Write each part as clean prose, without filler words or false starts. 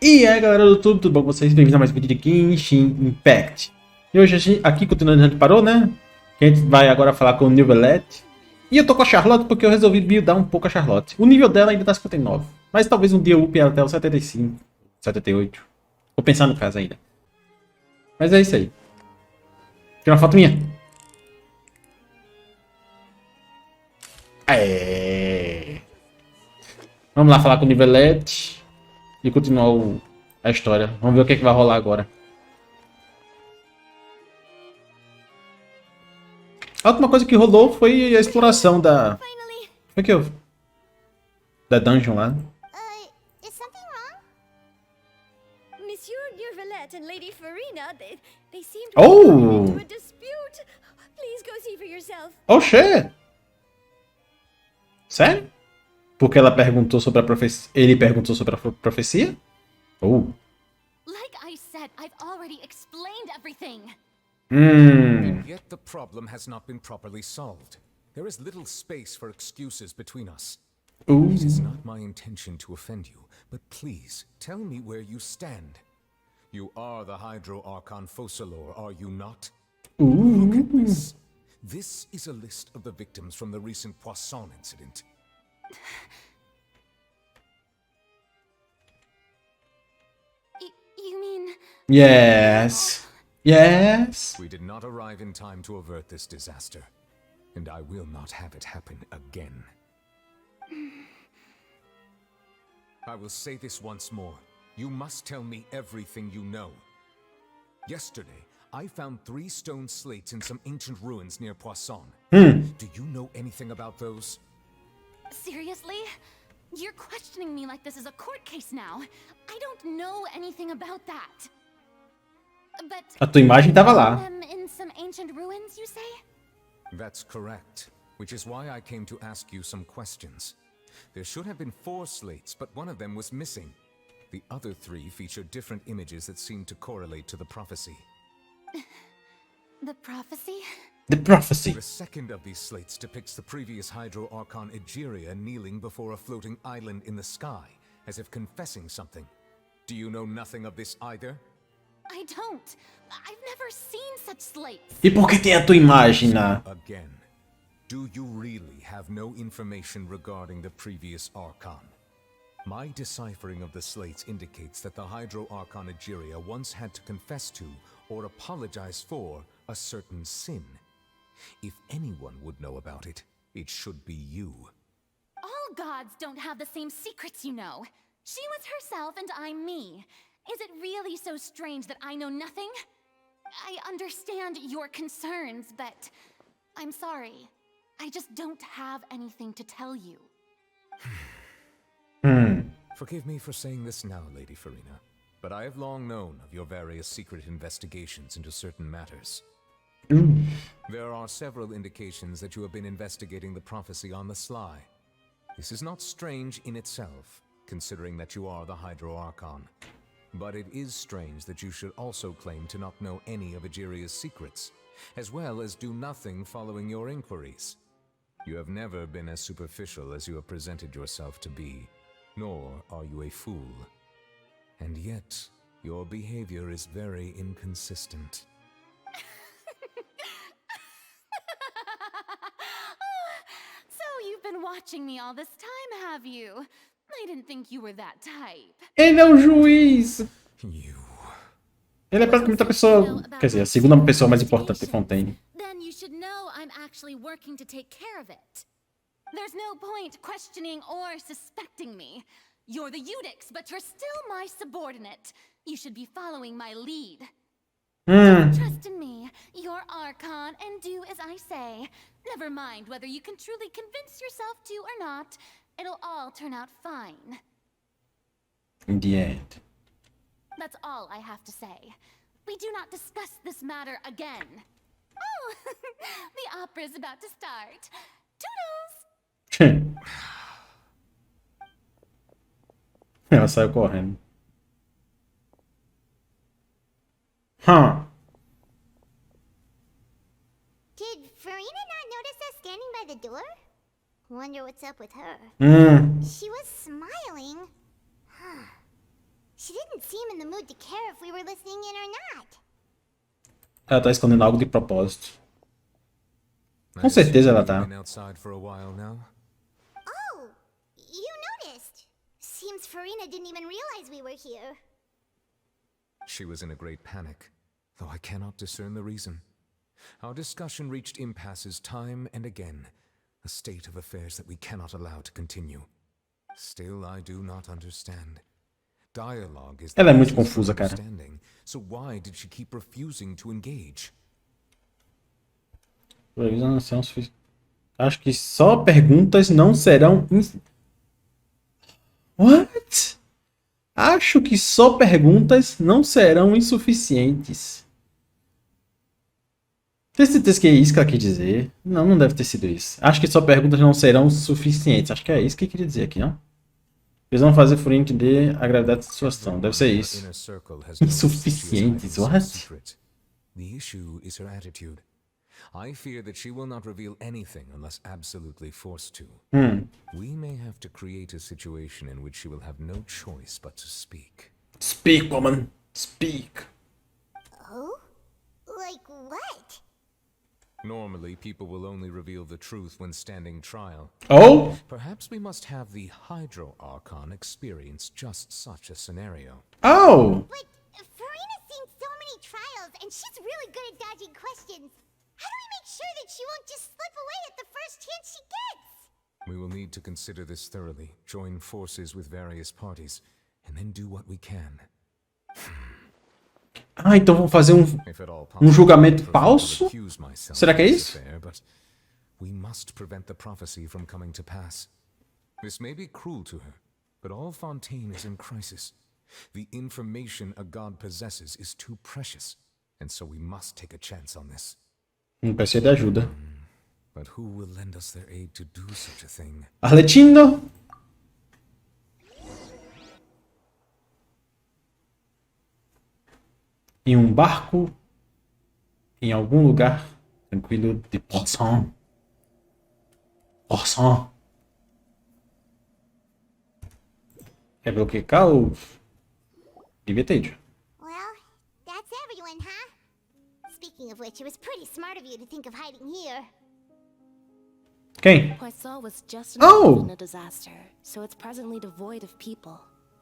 E aí galera do YouTube, tudo bom com vocês? Bem-vindos a mais um vídeo de Genshin Impact. E hoje aqui, continuando onde a gente parou, né? Que a gente vai agora falar com o Nivelette. E eu tô com a Charlotte porque eu resolvi buildar um pouco a Charlotte. O nível dela ainda tá 59. Mas talvez um dia eu upe ela até o 75, 78. Vou pensar no caso ainda. Mas é isso aí. Tira uma foto minha. Vamos lá falar com o Nivelette. E continuar a história. Vamos ver o que, é que vai rolar agora. A última coisa que rolou foi a exploração da... Como é que eu... Da dungeon lá. Is something wrong? Monsieur Nivelette and Lady Farina, they seem to be into a dispute. Please go see for yourself. Oh, shit! Sério? Porque ela perguntou sobre a profecia. Ele perguntou sobre a profecia? Oh. Like I said, I've already explained everything. And yet the problem has not been properly solved. There is little space for excuses between us. It is not my intention to offend you, but please tell me where you stand. You are the Hydro Archon Focalor, are you not? Look at this. This is a list of the victims from the recent Poisson incident. You mean... Yes. Yes. We did not arrive in time to avert this disaster, and I will not have it happen again. I will say this once more. You must tell me everything you know. Yesterday, I found 3 stone slates in some ancient ruins near Poisson. Do you know anything about those? Seriously? You're questioning me like this is a court case now. I don't know anything about that. But A tua imagem tava lá. them in some ancient ruins, you say? That's correct, which is why I came to ask you some questions. There should have been 4 slates, but one of them was missing. The other 3 featured different images that seemed to correlate to the prophecy. The prophecy? The prophecy. The second of these slates depicts the previous Hydro Archon Egeria kneeling before a floating island in the sky, as if confessing something. Do you know nothing of this either? I don't. I've never seen such slates. E por que tem a tua imagem lá? Again, do you really have no information regarding the previous Archon? My deciphering of the slates indicates that the Hydro Archon Egeria once had to confess to, or apologize for, a certain sin. If anyone would know about it, it should be you. All gods don't have the same secrets, you know. She was herself and I'm me. Is it really so strange that I know nothing? I understand your concerns, but I'm sorry. I just don't have anything to tell you. Forgive me for saying this now, Lady Farina, but I have long known of your various secret investigations into certain matters. There are several indications that you have been investigating the prophecy on the sly. This is not strange in itself, considering that you are the Hydro Archon. But it is strange that you should also claim to not know any of Egeria's secrets, as well as do nothing following your inquiries. You have never been as superficial as you have presented yourself to be, nor are you a fool. And yet, your behavior is very inconsistent. So you've been watching me all this time, have you? I didn't think you were that type. Ele é o juiz. You... Ele é praticamente a pessoa... Quer dizer, a segunda pessoa mais importante de Fontaine. Then you should know I'm actually working to take care of it. There's no point questioning or suspecting me. You're the Eudix, but you're still my subordinate. You should be following my lead. Trust in me, you're Archon, and do as I say. Never mind whether you can truly convince yourself to or not. It'll all turn out fine. In the end. That's all I have to say. We do not discuss this matter again. Oh, the opera's about to start. Toodles! Ela saiu correndo. Did Farina not notice us standing by the door? Wonder what's up with her. She was smiling. She didn't seem in the mood to care if we were listening in or not. Ela tá escondendo algo de propósito. Com certeza ela tá. Oh, you noticed. Seems Farina didn't even realize we were here. She was in a great panic, though I cannot discern the reason. Our discussion reached impasses time and again, a state of affairs that we cannot allow to continue. Still, I do not understand. Dialogue is Ela é muito confusa, cara. So why did she keep refusing to engage? Acho que só perguntas não serão... What? Acho que só perguntas não serão insuficientes. Tem certeza que é isso que ela quer dizer? Não, não deve ter sido isso. Acho que só perguntas não serão suficientes. Acho que é isso que queria dizer aqui, não? Eles vão fazer Furinha entender a gravidade da situação. Deve ser isso. Insuficientes, what? The issue is her attitude. I fear that she will not reveal anything unless absolutely forced to. We may have to create a situation in which she will have no choice but to speak. Speak, woman. Speak. Oh? Like what? Normally, people will only reveal the truth when standing trial. Oh? Perhaps we must have the Hydro Archon experience just such a scenario. Oh! But Farina's seen so many trials, and she's really good at dodging questions. How do we make sure that she won't just slip away at the first chance she gets? We will need to consider this thoroughly, join forces with various parties, and then do what we can. Ah, então vamos fazer um julgamento falso? Será que é isso? We must prevent the prophecy from coming to pass. This may be cruel to her, but all Fontaine is in crisis. The information a god possesses is too precious, and so we must take a chance on this. Precisa de ajuda. But who will lend us their aid to do such a thing? Arletino! Em um barco, em algum lugar tranquilo de Próximo. Próximo. Quer bloquear ou... Devia ter ido. Well, that's everyone, huh? Speaking of which, it was pretty smart of you to think of hiding here. Quem? Poisson was just Oh! in a disaster, so it's presently devoid of people.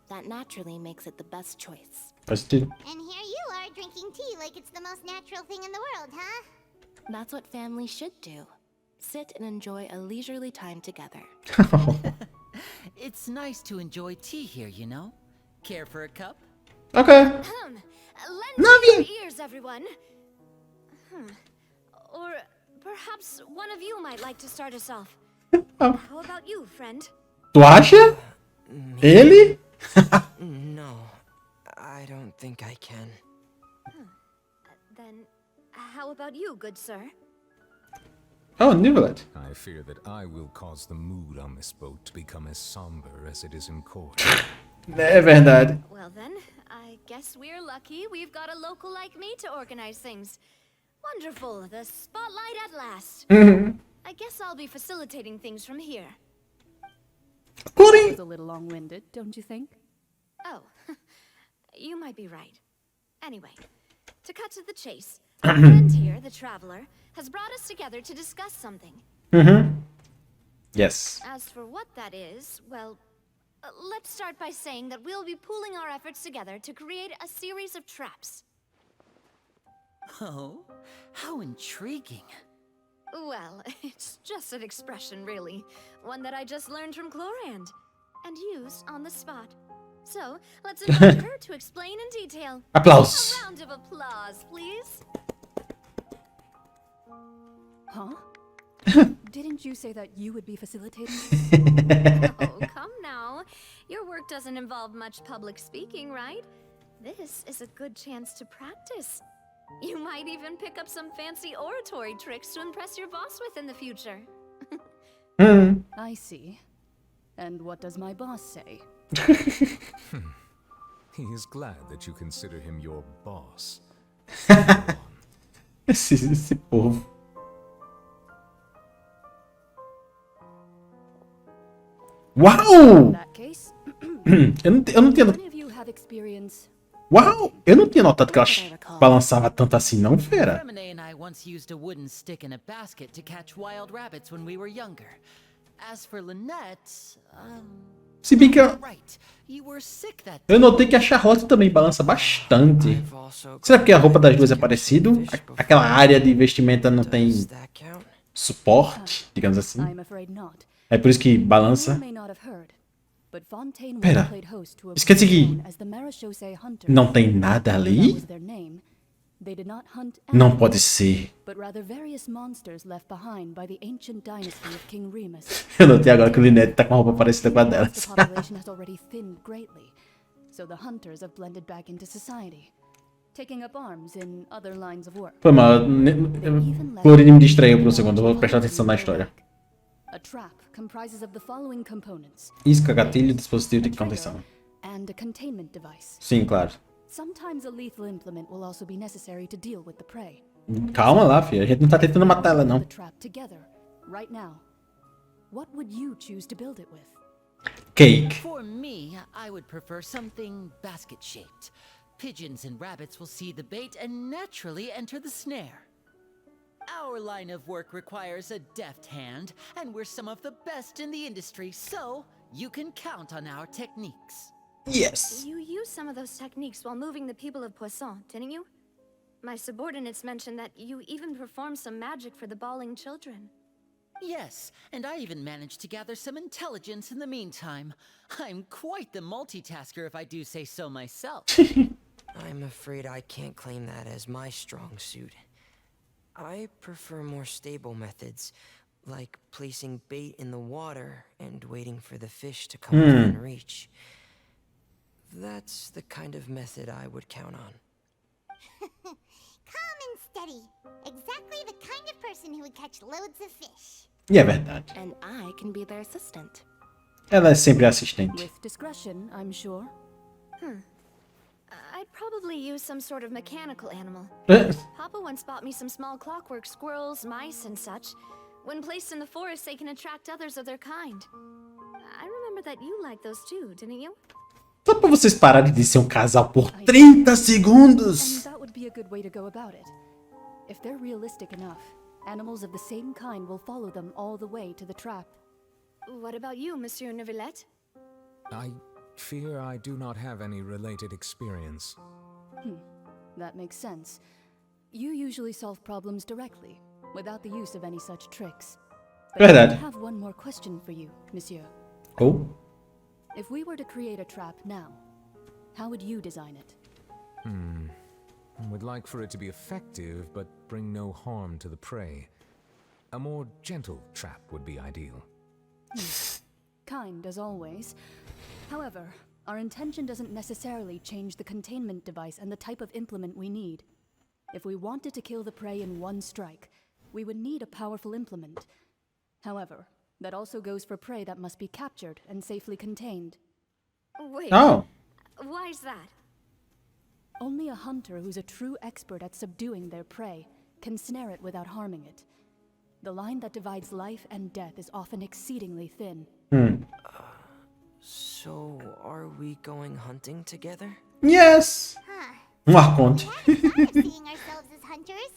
That naturally makes it the best choice. Faz sentido. And here you are drinking tea like it's the most natural thing in the world, huh? That's what families should do. Sit and enjoy a leisurely time together. It's nice to enjoy tea here, you know? Care for a cup? Ok. Lend Navia. your ears, everyone. Or perhaps one of you might like to start us off. How about you, friend? Tu acha? Ele? No, I don't think I can. Then, how about you, good sir? Oh, Nivelet. I fear that I will cause the mood on this boat to become as somber as it is in court. É verdade. Well then, I guess we're lucky we've got a local like me to organize things. Wonderful, the spotlight at last. I guess I'll be facilitating things from here. It's a little long-winded, don't you think? Oh, you might be right. Anyway, to cut to the chase, our friend here, the traveler, has brought us together to discuss something. Yes. As for what that is, well, let's start by saying that we'll be pooling our efforts together to create a series of traps. Oh, how intriguing. Well, it's just an expression, really. One that I just learned from Chlorand, and used on the spot. So, let's invite her to explain in detail. Applause. A round of applause, please. Huh? Didn't you say that you would be facilitating? Oh, come now. Your work doesn't involve much public speaking, right? This is a good chance to practice. You might even pick up some fancy oratory tricks to impress your boss with in the future. I see. And what does my boss say? He is glad that you consider him your boss. Esse povo. Uau! In that case, eu não entendo have experience? Uau! Eu não tinha notado que ela balançava tanto assim, não, fera. Remine and I once used a wooden stick in a basket to catch wild rabbits when we were younger. As for Lynette, Se bem que right. You were sick that eu notei que a Charlotte também balança bastante. I've also Será porque a roupa das duas é parecido? Aquela área de vestimenta não tem Does that count? suporte, digamos assim. I'm afraid not. É por isso que You balança. may not have heard, but Fontaine Pera, once played host to a isso quer dizer group que known as the Marechaussee Hunters. não tem nada That ali? was their name. They did not hunt Não animals, pode ser. but rather various monsters left behind by the ancient dynasty of King Remus. Eu notei agora que o Lynette tá com uma roupa parecida com a dela. The population has already thinned greatly, so the hunters have blended back into society, taking up arms in other lines of work. Foi mal. Clorinho me distraiu por um segundo. Eu vou prestar atenção na história. A trap comprises of the following components: Isca, gatilho, dispositivo de contenção. and a containment device. Sim, claro. Sometimes a lethal implement will also be necessary to deal with the prey. Calma lá, filha. A gente não tá tentando matar ela, The não. trap together, right now. What would you choose to build it with? Cake. For me, I would prefer something basket-shaped. Pigeons and rabbits will see the bait and naturally enter the snare. Our line of work requires a deft hand, and we're some of the best in the industry, so you can count on our techniques. Yes. You used some of those techniques while moving the people of Poisson, didn't you? My subordinates mentioned that you even performed some magic for the bawling children. Yes, and I even managed to gather some intelligence in the meantime. I'm quite the multitasker if I do say so myself. I'm afraid I can't claim that as my strong suit. I prefer more stable methods, like placing bait in the water and waiting for the fish to come within reach. That's the kind of method I would count on. Calm and steady. Exactly the kind of person who would catch loads of fish. E é verdade. And I can be their assistant. Ela é sempre assistente. With discretion, I'm sure. I'd probably use some sort of mechanical animal. Papa once bought me some small clockwork squirrels, mice, and such. When placed in the forest, they can attract others of their kind. I remember that you liked those too, didn't you? Só pra vocês pararem de ser um casal por 30 And segundos. that would be a good way to go about it. If they're realistic enough, animals of the same kind will follow them all the way to the trap. What about you, Monsieur Neuvillette? I fear I do not have any related experience. That makes sense. You usually solve problems directly, without the use of any such tricks. But I Verdade. have one more question for you, Monsieur. Oh. If we were to create a trap now, how would you design it? I would like for it to be effective, but bring no harm to the prey. A more gentle trap would be ideal. Kind as always. However, our intention doesn't necessarily change the containment device and the type of implement we need. If we wanted to kill the prey in one strike, we would need a powerful implement. However, that also goes for prey that must be captured and safely contained. Wait, Oh. why's that? Only a hunter who's a true expert at subduing their prey can snare it without harming it. The line that divides life and death is often exceedingly thin. So, are we going hunting together? Yes. Huh. Um arconte. I thought of seeing ourselves as hunters.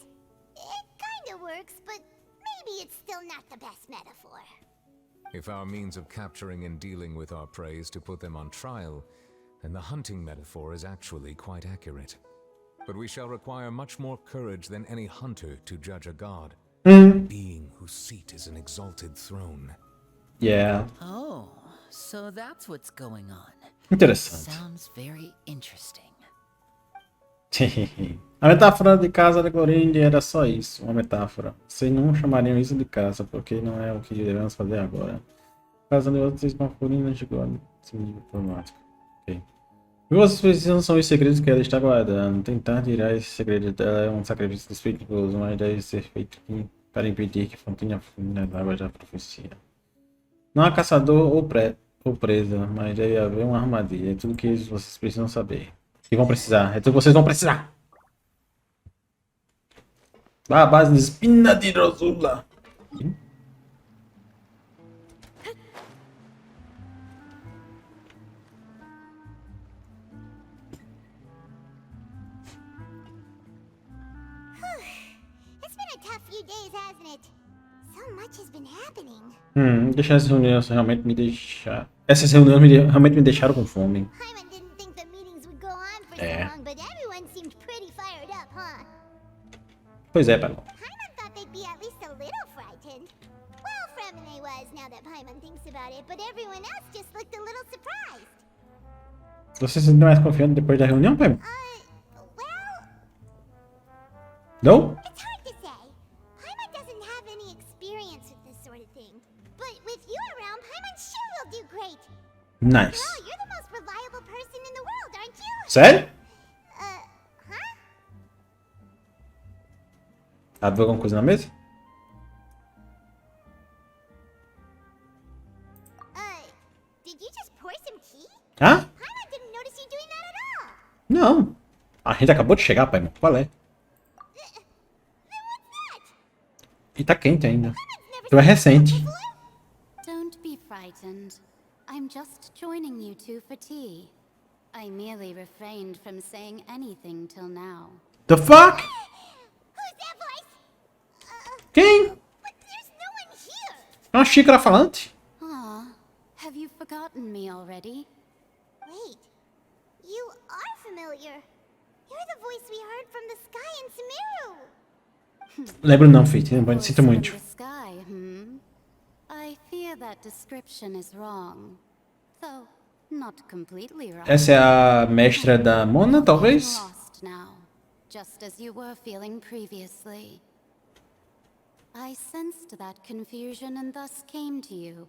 It kinda works, but maybe it's still not the best metaphor. If our means of capturing and dealing with our prey is to put them on trial, then the hunting metaphor is actually quite accurate. But we shall require much more courage than any hunter to judge a god, being whose seat is an exalted throne. Yeah. Oh, so that's what's going on. Interessante. Sounds very interesting. A metáfora de casa da Glorinde era só isso, uma metáfora. Vocês não chamariam isso de casa, porque não é o que devemos fazer agora. Casa de vocês com a colina de God, diplomático. Ok. O que vocês precisam são os segredos que ela está guardando. Tentar tirar esses segredos dela é um sacrifício despeitoso, mas deve ser feito para impedir que Fontinha fune nas águas da profecia. Não há caçador ou presa, mas deve haver uma armadilha. É tudo que vocês precisam saber. E vão precisar. É tudo que vocês vão precisar. Vá à base de espina de Rosula. few days, hasn't it? So much has been happening. Deixar essas reuniões realmente me deixar... Essas reuniões realmente me deixaram com fome. Paimon didn't think the meetings would go on for so long, but everyone seemed pretty fired up, huh? Pois é, Paimon. Paimon thought they'd be at least a little frightened. Well, Fremine was, now that Paimon thinks about it, but everyone else just looked a little surprised. Você se sente mais confiante depois da reunião, Paimon? Well... Não? It's hard to say. Paimon doesn't have any experience with this sort of thing. But with you around, Paimon sure will do great. Nice. Well, you're the most reliable person in the world, aren't you? Sério? Huh? Viu alguma coisa na mesa? Did you just pour some tea? Hã? Paimon didn't notice you doing that at all. Não. A gente acabou de chegar, Paimon. Qual é? Then what's that? E tá quente ainda. Paimon's never Tu é seen recente. that before. Don't be frightened. I'm just joining you two for tea. I merely refrained from saying anything till now. The fuck? Who's that voice? Quem? But there's no one here. É uma xícara falante. Aw, have you forgotten me already? Wait, you are familiar. You're the voice we heard from the sky in Sumeru. Lembro não, filho. Sinto Voice muito. from the sky, I fear that description is wrong. Though, not completely wrong. Essa é a mestra da Mona, talvez? Lost now, just as you were feeling previously. I sensed that confusion and thus came to you.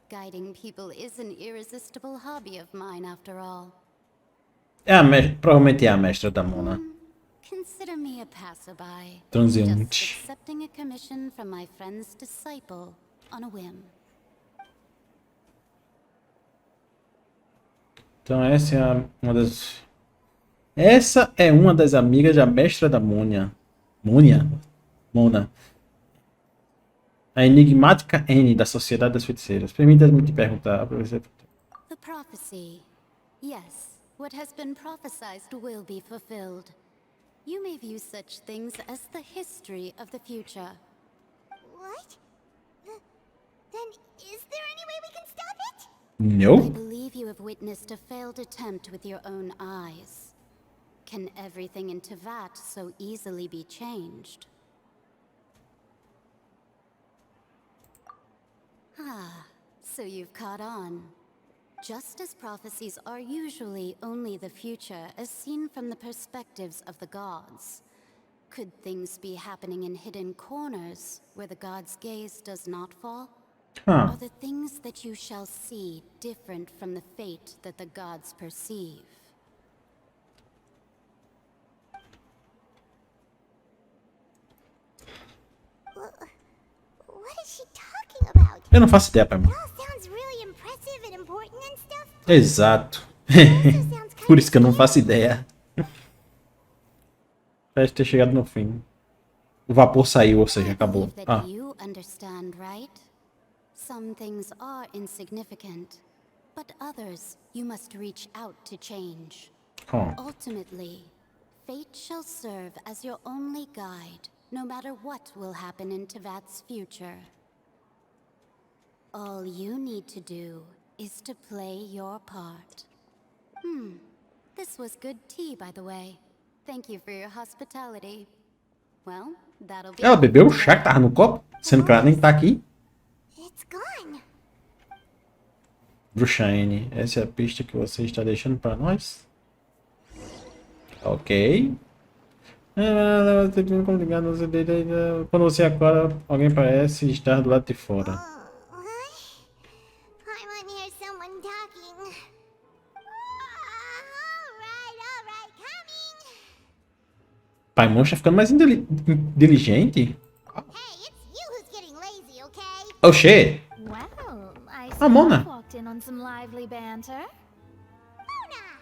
Guiding people is an irresistible hobby of mine, after all. Provavelmente é a mestra da Mona. Consider me a passerby. Transeunte. Just accepting a commission from my friend's disciple on a whim. Então essa é uma das... Essa é uma das amigas da mestra da Mona. Mona. A enigmática N da Sociedade das Feiticeiras. Permita-me te perguntar, professor. The prophecy. Yes, what has been prophesied will be fulfilled. You may view such things as the history of the future. What? Then is there any way we can stop it? I No. believe you have witnessed a failed attempt with your own eyes. Can everything in Tevat so easily be changed? Ah, so you've caught on. Just as prophecies are usually only the future as seen from the perspectives of the gods, could things be happening in hidden corners where the gods' gaze does not fall? Huh. Are the things that you shall see different from the fate that the gods perceive? What is she talking about? Eu não faço ideia, pai. It all sounds really impressive and important and stuff. Exato. Por isso que eu não faço ideia. Parece ter chegado no fim. O vapor saiu, ou seja, acabou. That Ah, you understand, right? Some things are insignificant, but others you must reach out to change. oh. Ultimately, fate shall serve as your only guide, no matter what will happen in Tevat's future. All you need to do is to play your part. This was good tea, by the way. Thank you for your hospitality. Well, that'll be Ela all bebeu o for chá que tava no copo, sendo que ela nem tá aqui. It's gone. Bruxaine, essa é a pista que você está deixando para nós? Ok. Quando você acorda, alguém parece estar do lado de fora. I want to hear someone talking. All right, coming. Paimon está ficando mais inteligente. Hey, it's you who's getting lazy, okay? Oh shit! Well, I Ah, Mona. walked in on some lively banter. Mona!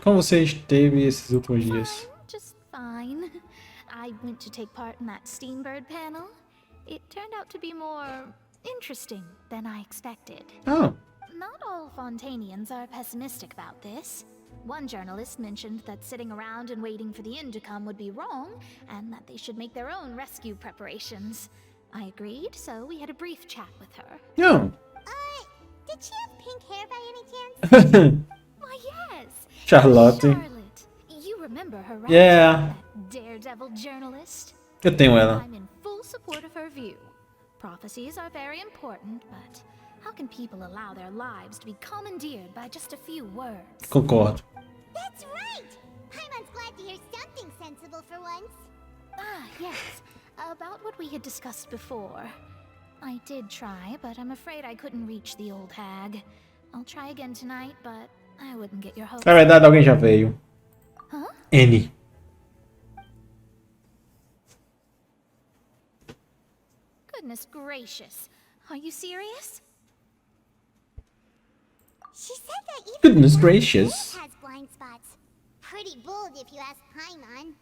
Como você esteve esses últimos dias? Fine, just fine. I went to take part in that Steambird panel. It turned out to be more interesting than I expected. Ah, Not all Fontanians are pessimistic about this. One journalist mentioned that sitting around and waiting for the end to come would be wrong, and that they should make their own rescue preparations. I agreed, so we had a brief chat with her. Yeah. Did she have pink hair by any chance? Why, yes. Charlotte. Charlotte. You remember her, right? Yeah. That daredevil journalist. Eu tenho ela. I'm in full support of her view. Prophecies are very important, but how can people allow their lives to be commandeered by just a few words? Concordo. That's right! Paimon's glad to hear something sensible for once. Ah, yes. About what we had discussed before. I did try, but I'm afraid I couldn't reach the old hag. I'll try again tonight, but I wouldn't get your hopes. Na verdade, alguém já veio. Huh? N. Goodness gracious. Are you serious? She said that even Goodness the gracious. has blind spots. Pretty bold if you ask Paimon.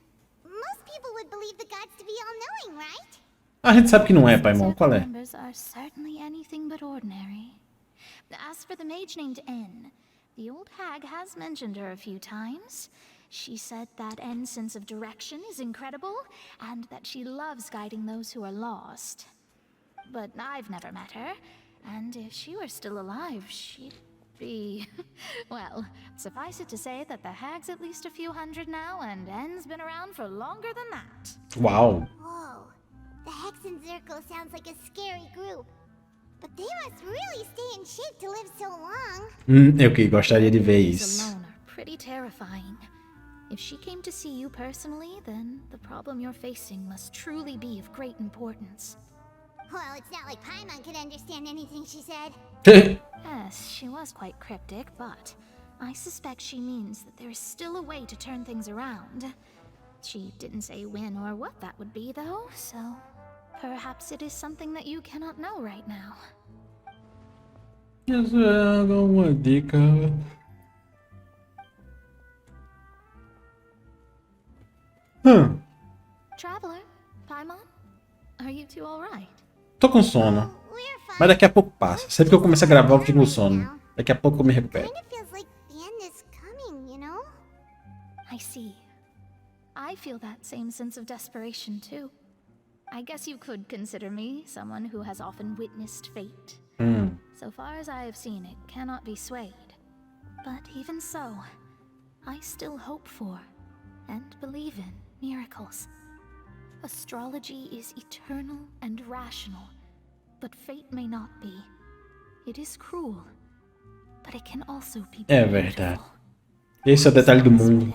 Most people would believe the gods to be all-knowing, right? A gente sabe que não é, Paimon. Qual é? Members are certainly anything but ordinary. As for the mage named N, the old hag has mentioned her a few times. She said that N's sense of direction is incredible, and that she loves guiding those who are lost. But I've never met her, and if she were still alive, she'd be... well, suffice it to say that the hag's at least a few hundred now, and N's been around for longer than that. Uau. Whoa. The Hex and Zirko sounds like a scary group. But they must really stay in shape to live so long. Eu que gostaria de ver These isso. alone are pretty terrifying. If she came to see you personally, then the problem you're facing must truly be of great importance. Well, it's not like Paimon could understand anything she said. Yes, she was quite cryptic, but I suspect she means that there is still a way to turn things around. She didn't say when or what that would be, though, so perhaps it is something that you cannot know right now. Isso é uma dica. Traveler, Paimon, are you two all right? Tô com sono. We're fine. Mas daqui a pouco passa. Sempre que eu começo a gravar, eu fico com sono. Daqui a pouco eu me recupero. Kinda feels like the end is coming, you know? I see. I feel that same sense of desperation, too. I guess you could consider me someone who has often witnessed fate. So far as I have seen, it cannot be swayed. But even so, I still hope for and believe in miracles. Astrology is eternal and rational, but fate may not be. It is cruel, but it can also be É beautiful. verdade. Esse é o detalhe do mundo.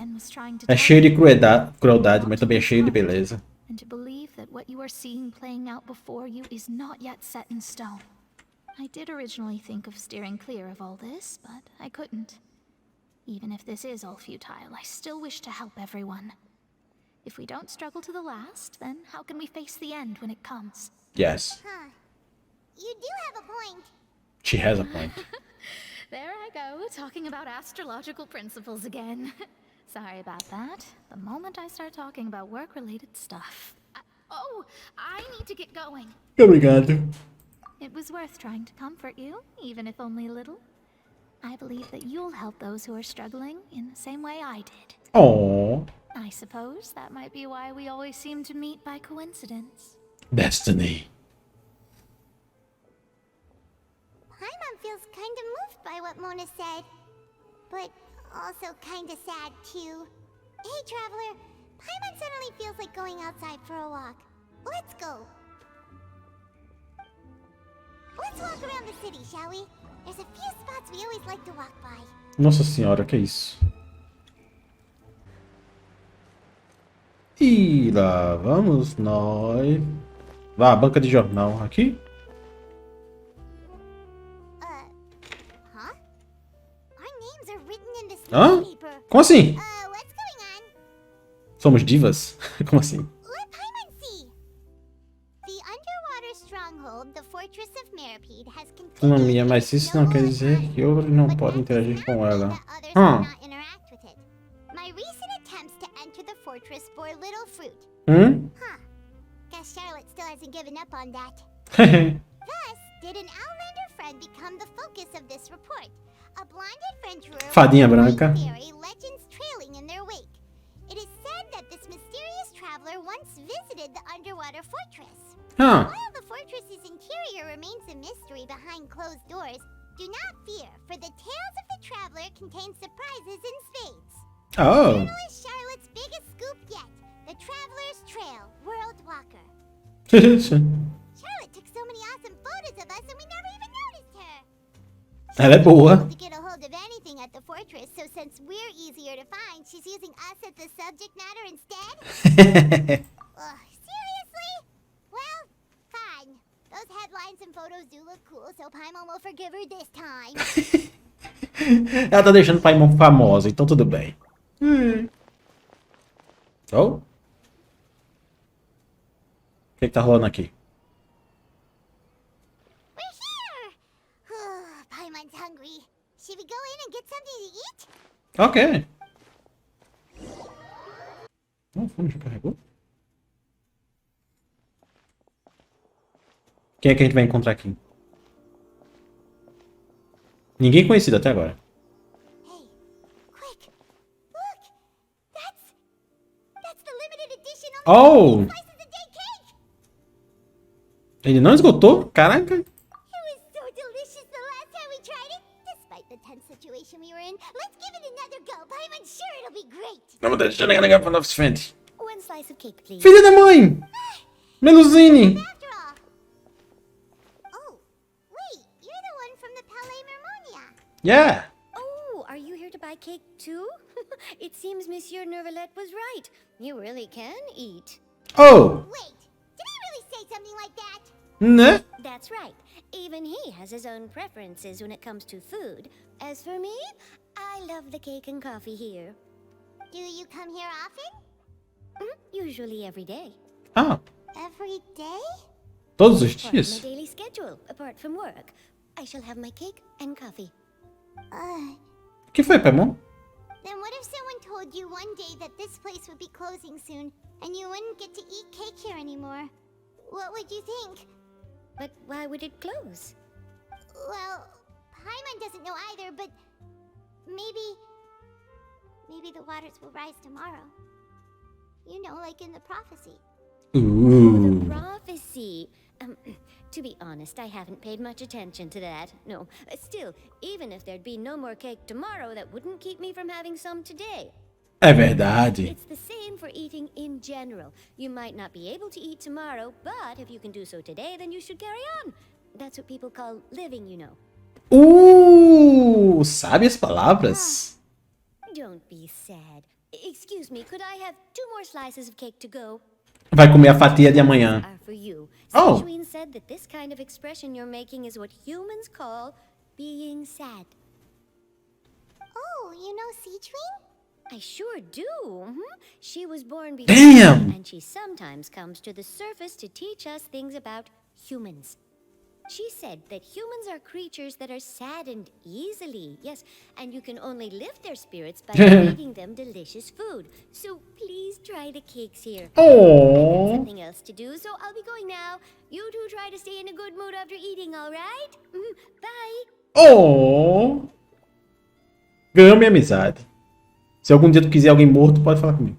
É cheio de crueldade, mas também é cheio de beleza. And to believe that what you are seeing playing out before you is not yet set in stone. I did originally think of steering clear of all this, but I couldn't. Even if this is all futile, I still wish to help everyone. If we don't struggle to the last, then how can we face the end when it comes? Yes. Huh. You do have a point. She has a point. There I go, talking about astrological principles again. Sorry about that. The moment I start talking about work-related stuff. I need to get going. Obrigado. It was worth trying to comfort you, even if only a little. I believe that you'll help those who are struggling in the same way I did. Oh, I suppose that might be why we always seem to meet by coincidence. destiny. Paimon feels kinda moved by what Mona said. But also kinda sad, too. Hey, Traveler. Paimon suddenly feels like going outside for a walk. Let's go. Let's walk around the city, shall we? There's a few spots we always like to walk by. Nossa senhora, que isso? E lá vamos nós. Vá, banca de jornal aqui. Huh? Our names are written in this Hã? newspaper. Como assim? What's going on? Somos divas? Como assim? Let Paimon see. The underwater stronghold, the Fortress of Meripede, has Mamma continued mia, mas isso não quer dizer que eu não posso interagir com ela. My recent attempts to enter the fortress bore little fruit. Huh. Guess Charlotte still hasn't given up on that. Thus, did an Outlander friend become the focus of this report? A blonde adventurer Fadinha with a branca. fairy legends trailing in their wake. It is said that this mysterious traveler once visited the underwater fortress. Huh. While the fortress's interior remains a mystery behind closed doors, do not fear, for the tales of the traveler contain surprises in spades. Oh. Journalist Charlotte's biggest scoop yet, the Traveler's Trail, World Walker. Charlotte took so many awesome photos of us and we never even noticed her. Ela é boa. To get a hold of anything at the fortress, so since we're easier to find, she's using us as the subject matter instead? Seriously? Well, fine. Those headlines and photos do look cool, so Paimon will forgive her this time. Ela tá deixando Paimon famosa, então tudo bem. Oh? O que tá rolando aqui? We're here! Paimon's hungry. Should we go in and get something to eat? Ok. O fone já carregou? Quem é que a gente vai encontrar aqui? Ninguém conhecido até agora. Hey, quick! Look! That's the limited edition Oh! slices a day cake! Ele não esgotou? Caraca. It was so delicious the last time we tried it. Despite the tense situation we were in, let's give it another go. Paimon's sure it'll be great. Não, deixa eu negar para novos frente. One slice of cake, please. Filha da mãe! Meluzine! After all. Oh, wait, you're the one from the Palais Mermonia. Yeah! Oh, are you here to buy cake too? It seems Monsieur Nervalette was right. You really can eat. Oh! Wait, did I really say something like that? Né? That's right. Even he has his own preferences when it comes to food. As for me, I love the cake and coffee here. Do you come here often? Usually every day. Ah, Every day? todos os Part of dias? my daily schedule, apart from work. I shall have my cake and coffee. O que foi, Paimon? Then what if someone told you one day that this place would be closing soon, and you wouldn't get to eat cake here anymore? What would you think? But why would it close? Well, Paimon doesn't know either, but maybe the waters will rise tomorrow. You know, like in the prophecy. Ooh. The prophecy. To be honest, I haven't paid much attention to that. No, still, even if there'd be no more cake tomorrow, that wouldn't keep me from having some today. É verdade. It's the same for eating in general. You might not be able to eat tomorrow, but if you can do so today, then you should carry on. That's what people call living, you know. Sabe as palavras? Don't be sad. Excuse me, could I have 2 more slices of cake to go? Vai comer a fatia de amanhã. Are for you. Oh. Sichuan said that this kind of expression you're making is what humans call being sad. Oh, you know Sichuan? I sure do. She was born before, Damn. and she sometimes comes to the surface to teach us things about humans. She said that humans are creatures that are saddened easily. Yes, and you can only lift their spirits by feeding them delicious food. So please try the cakes here. Oh. Something else to do, so I'll be going now. You two try to stay in a good mood after eating, all right? Bye. Oh. Ganhou minha amizade. Se algum dia tu quiser alguém morto, pode falar comigo.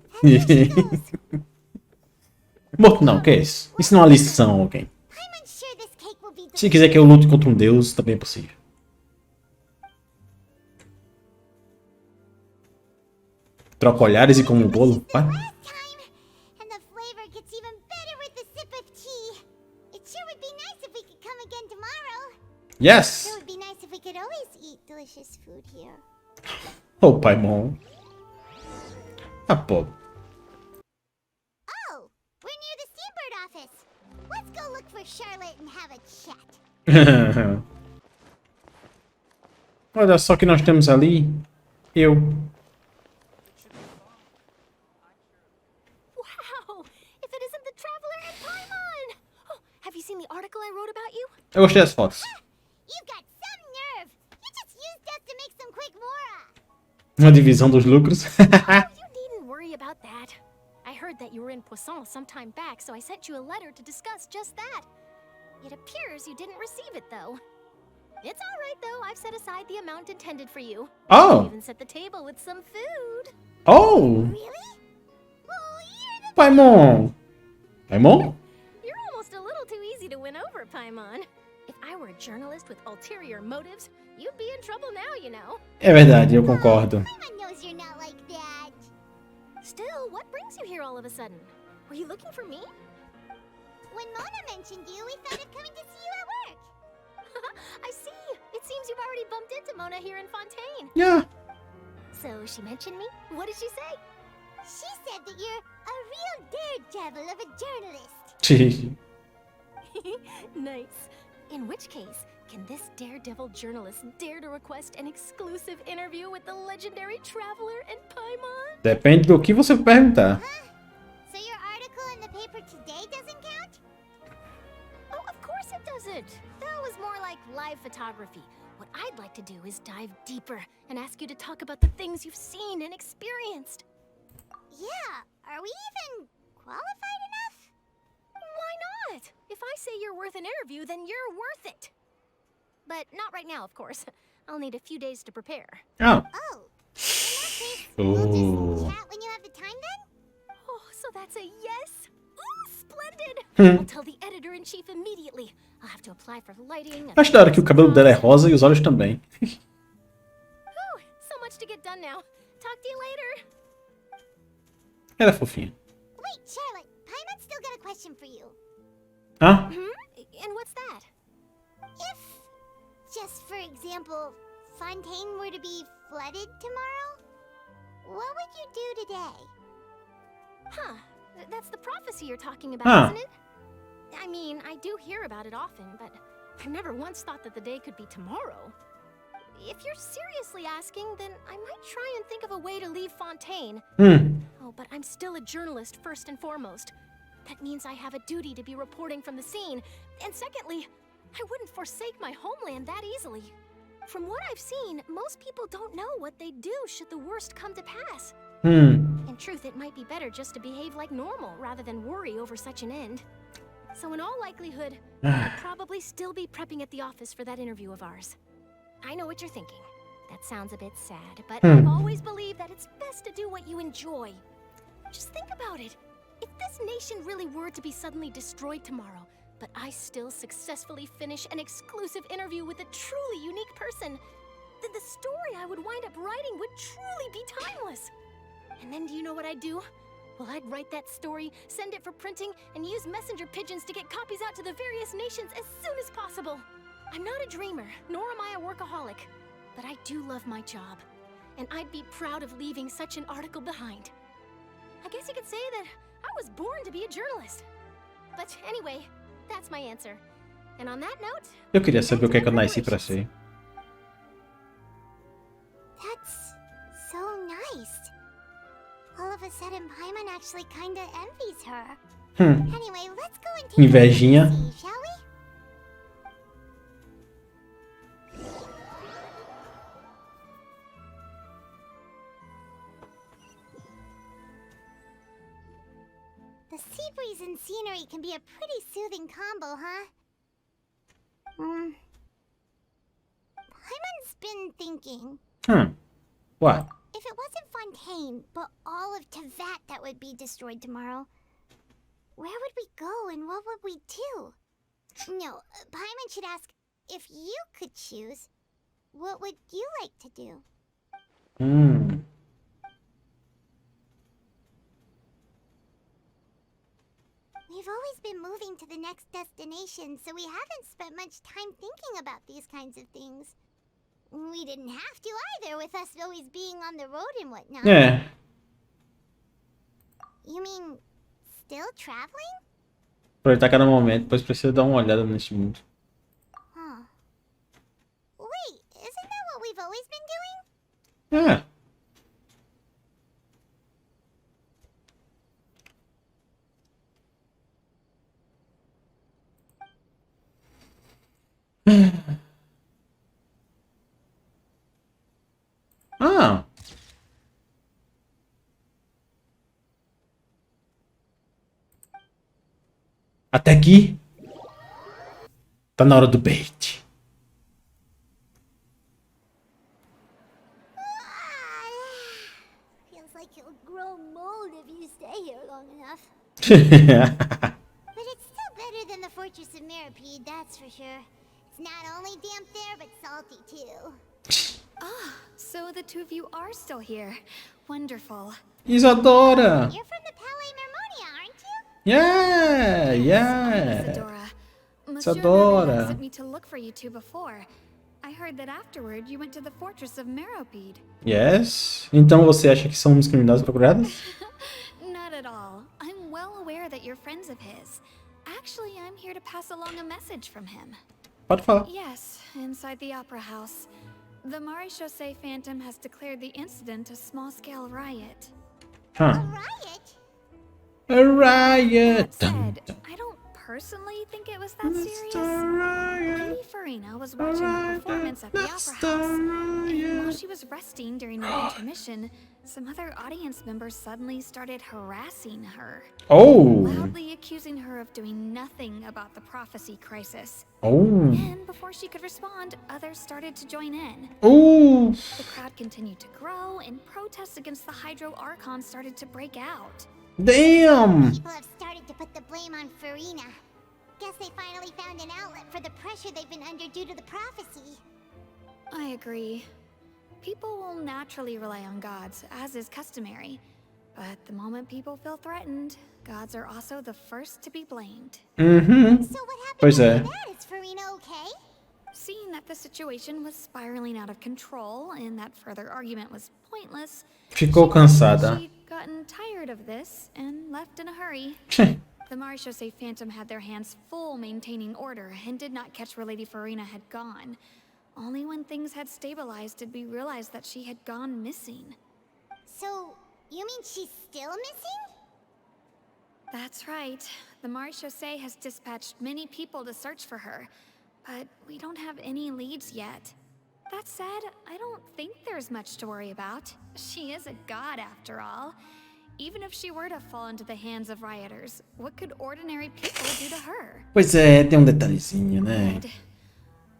Morto não, o que é isso? Isso não é uma lição, alguém. Paimon's sure this cake will be Se quiser que eu lute contra um deus, também é possível. Troca olhares e como um bolo. Vai. last time, and the flavor gets even better with a sip of tea. It sure would be nice if we could come again tomorrow. Yes! It would be nice if we could always eat delicious food here. Oh, Paimon. Ah, pô. Oh, we're near the Steambird office. Let's go look for Charlotte and have a chat. Olha só que nós temos ali. Eu. Wow! If it isn't the Traveler and Paimon! Oh, have you seen the article I wrote about you? Eu gostei das fotos. You've got some nerve. You just used us to make some quick Hora. Uma divisão dos lucros. You needn't worry about that. I heard that you were in Poisson some time back, so I sent you a letter to discuss just that. It appears you didn't receive it, though. It's all right, though. I've set aside the amount intended for you. Oh. I've even set the table with some food. Oh. Really? Oh, you're the Paimon. Paimon? You're almost a little too easy to win over, Paimon. If I were a journalist with ulterior motives, you'd be in trouble now, you know. É verdade, eu concordo. Paimon knows you're not like that. Still, what brings you here all of a sudden? Were you looking for me? When Mona mentioned you, we thought of coming to see you at work. I see. It seems you've already bumped into Mona here in Fontaine. Yeah. So she mentioned me? What did she say? She said that you're a real daredevil of a journalist. Nice. In which case, can this daredevil journalist dare to request an exclusive interview with the legendary traveler and Paimon? Depende do que você perguntar. So your article in the paper today doesn't count? Oh, of course it doesn't. That was more like live photography. What I'd like to do is dive deeper and ask you to talk about the things you've seen and experienced. Yeah, are we even qualified enough? Why not? If I say you're worth an interview, then you're worth it. But not right now, of course. I'll need a few days to prepare. Oh. Oh, in that case, we'll just chat when you have the time then? Oh, so that's a yes? Ooh, splendid! Hmm. I'll tell the editor-in-chief immediately. I'll have to apply for lighting and... Acho da hora que o cabelo dela é rosa e os olhos também. Whew, so much to get done now. Talk to you later. Ela é fofinha. Wait, Charlotte, Paimon's still got a question for you. Hã? And what's that? If, just for example, Fontaine were to be flooded tomorrow, what would you do today? Huh. That's the prophecy you're talking about, Huh. isn't it? I mean, I do hear about it often, but I never once thought that the day could be tomorrow. If you're seriously asking, then I might try and think of a way to leave Fontaine. Oh, but I'm still a journalist first and foremost. That means I have a duty to be reporting from the scene. And secondly, I wouldn't forsake my homeland that easily. From what I've seen, most people don't know what they'd do should the worst come to pass. In truth, it might be better just to behave like normal rather than worry over such an end. So in all likelihood, I'd probably still be prepping at the office for that interview of ours. I know what you're thinking. That sounds a bit sad, but I've always believed that it's best to do what you enjoy. Just think about it. If this nation really were to be suddenly destroyed tomorrow, but I still successfully finish an exclusive interview with a truly unique person, then the story I would wind up writing would truly be timeless. And then do you know what I'd do? Well, I'd write that story, send it for printing, and use messenger pigeons to get copies out to the various nations as soon as possible. I'm not a dreamer, nor am I a workaholic, but I do love my job, and I'd be proud of leaving such an article behind. I guess you could say that I was born to be a journalist. But anyway, that's my answer. And on that note, Eu queria saber o que é que eu nasci pra ser. That's so nice. All of a sudden, Paimon actually kinda envies her. Anyway, let's go and take Invejinha. a look and see, shall we? The sea breeze and scenery can be a pretty soothing combo, huh? Paimon's been thinking. What? If it wasn't Fontaine, but all of Tevat that would be destroyed tomorrow, where would we go and what would we do? No, Paimon should ask, if you could choose, what would you like to do? We've always been moving to the next destination, so we haven't spent much time thinking about these kinds of things. We didn't have to either, with us always being on the road and whatnot. É. You mean, still traveling? Aproveitar cada momento, depois precisa dar uma olhada neste mundo. Huh. Wait, isn't that what we've always been doing? É. Ah. Até aqui. Tá na hora do bait. Feels like you'll grow mold if you stay here long enough. But it's still better than the Fortress of Mirapede, that's for sure. It's not only damp there, but salty too. Ah, so the two of you are still here. Wonderful. Isadora! You're from the Palais Mermonia, aren't you? Yeah, yeah. Isadora. Monsieur Isadora. Nervilla sent me to look for you two before. I heard that afterward you went to the Fortress of Meropide. Yes. Então você acha que somos criminosos procurados? Not at all. I'm well aware that you're friends of his. Actually, I'm here to pass along a message from him. Pode falar. Yes, inside the Opera House. The Maréchaussée Phantom has declared the incident a small-scale riot. Huh. Riot? A riot! That said, I don't personally think it was that serious. Lady Farina was watching a performance at the Opera House, and while she was resting during an intermission, some other audience members suddenly started harassing her. Oh! Loudly accusing her of doing nothing about the prophecy crisis. Oh! And before she could respond, others started to join in. Oh! The crowd continued to grow, and protests against the Hydro Archon started to break out. Damn! People have started to put the blame on Farina. Guess they finally found an outlet for the pressure they've been under due to the prophecy. I agree. People will naturally rely on gods, as is customary. But the moment people feel threatened, gods are also the first to be blamed. Mm-hmm. So what happened Pois é. after that? Is Farina okay? Seeing that the situation was spiraling out of control and that further argument was pointless, Ficou cansada. she'd gotten tired of this and left in a hurry. The Maréchaussée Phantom had their hands full maintaining order and did not catch where Lady Farina had gone. Only when things had stabilized did we realize that she had gone missing. So, you mean she's still missing? That's right. The Maréchaussée has dispatched many people to search for her, but we don't have any leads yet. That said, I don't think there's much to worry about. She is a god after all. Even if she were to fall into the hands of rioters, what could ordinary people do to her? Pois é, tem detalhezinho, né? Good.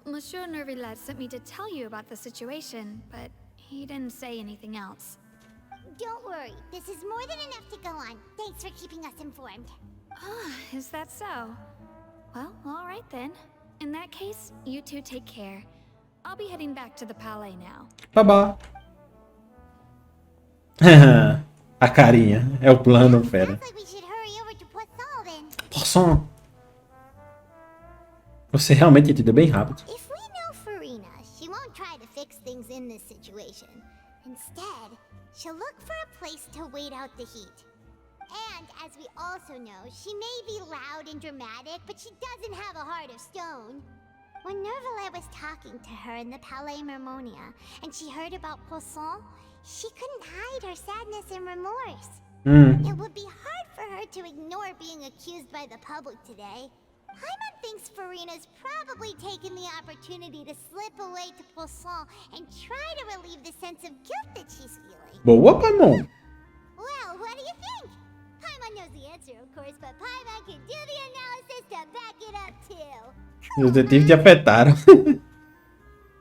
Monsieur Nervilla sent me to tell you about the situation, but he didn't say anything else. Don't worry, this is more than enough to go on. Thanks for keeping us informed. Ah, is that so? Well, all right then. In that case, you two take care. I'll be heading back to the Palais now. Babá. A carinha. É o plano, fera. Sounds like we should hurry over to Poisson then. Poisson. Você realmente entendeu bem rápido. If we know Farina, she won't try to fix things in this situation. Instead, she'll look for a place to wait out the heat. And as we also know, she may be loud and dramatic, but she doesn't have a heart of stone. When Nervilla was talking to her in the Palais Mermonia, and she heard about Poisson, she couldn't hide her sadness and remorse. It would be hard for her to ignore being accused by the public today. Paimon thinks Farina's probably taken the opportunity to slip away to Poisson and try to relieve the sense of guilt that she's feeling. Boa, Paimon. Well, what do you think? Paimon knows the answer, of course, but Paimon can do the analysis to back it up too. Os detetives te afetaram.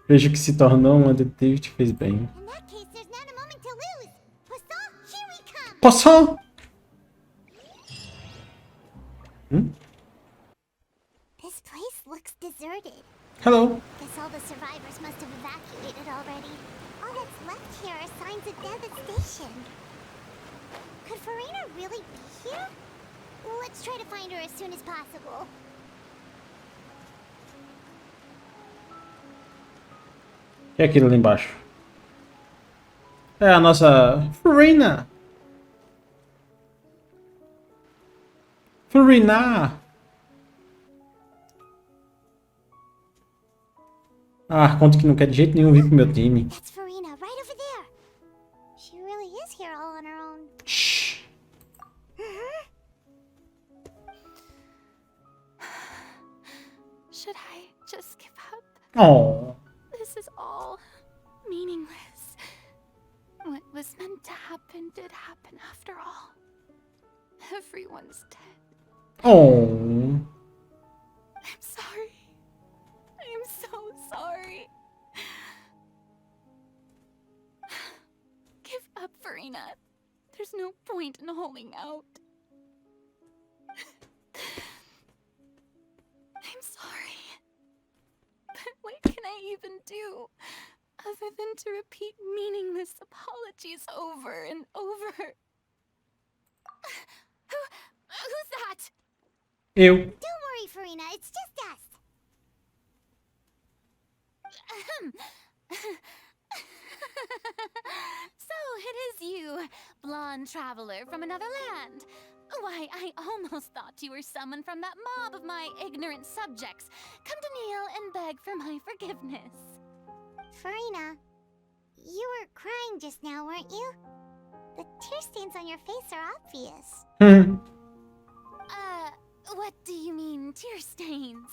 Vejo que se tornou uma detetive te fez bem. In that case, there's not a moment to lose. Poisson, here we come. Poisson! This place looks deserted. Hello. Guess all the survivors must have evacuated already. All that's left here are signs of devastation. Could Farina really be here? Let's try to find her as soon as possible. O que é aquilo ali embaixo? É a nossa Farina. Farina. Ah, conta que não quer de jeito nenhum vir pro meu time. That's Farina, right over there. She really is here all on her own. Shh. Should I just give up? Oh. This is all meaningless. What was meant to happen did happen after all. Everyone's dead. Oh. I'm sorry. Farina. There's no point in holding out. I'm sorry. But what can I even do other than to repeat meaningless apologies over and over? Who's that? Eu. Don't worry, Farina, it's just us. So it is you, blonde traveler from another land. Why, I almost thought you were someone from that mob of my ignorant subjects, come to kneel and beg for my forgiveness. Farina, you were crying just now, weren't you? The tear stains on your face are obvious. What do you mean, tear stains?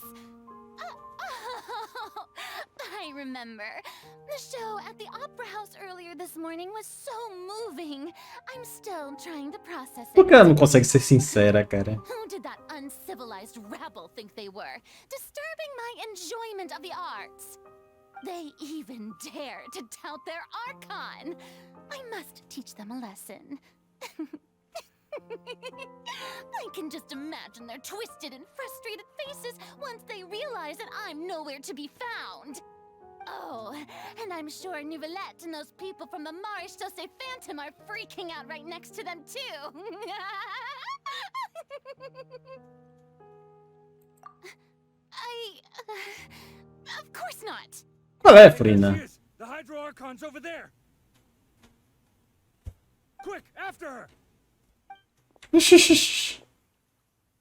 Oh, I remember. The show at the Opera House earlier this morning was so moving. I'm still trying to process it. Por que ela não consegue ser sincera, cara? Who did that uncivilized rabble think they were? Disturbing my enjoyment of the arts. They even dare to tout their archon. I must teach them a lesson. I can just imagine their twisted and frustrated faces once they realize that I'm nowhere to be found. Oh, and I'm sure Nouvellette and those people from the Marsh Chaussee Phantom are freaking out right next to them too. Of course not. Qual é, Farina? The Hydro Archon's over there. Quick, after her. Oxi. O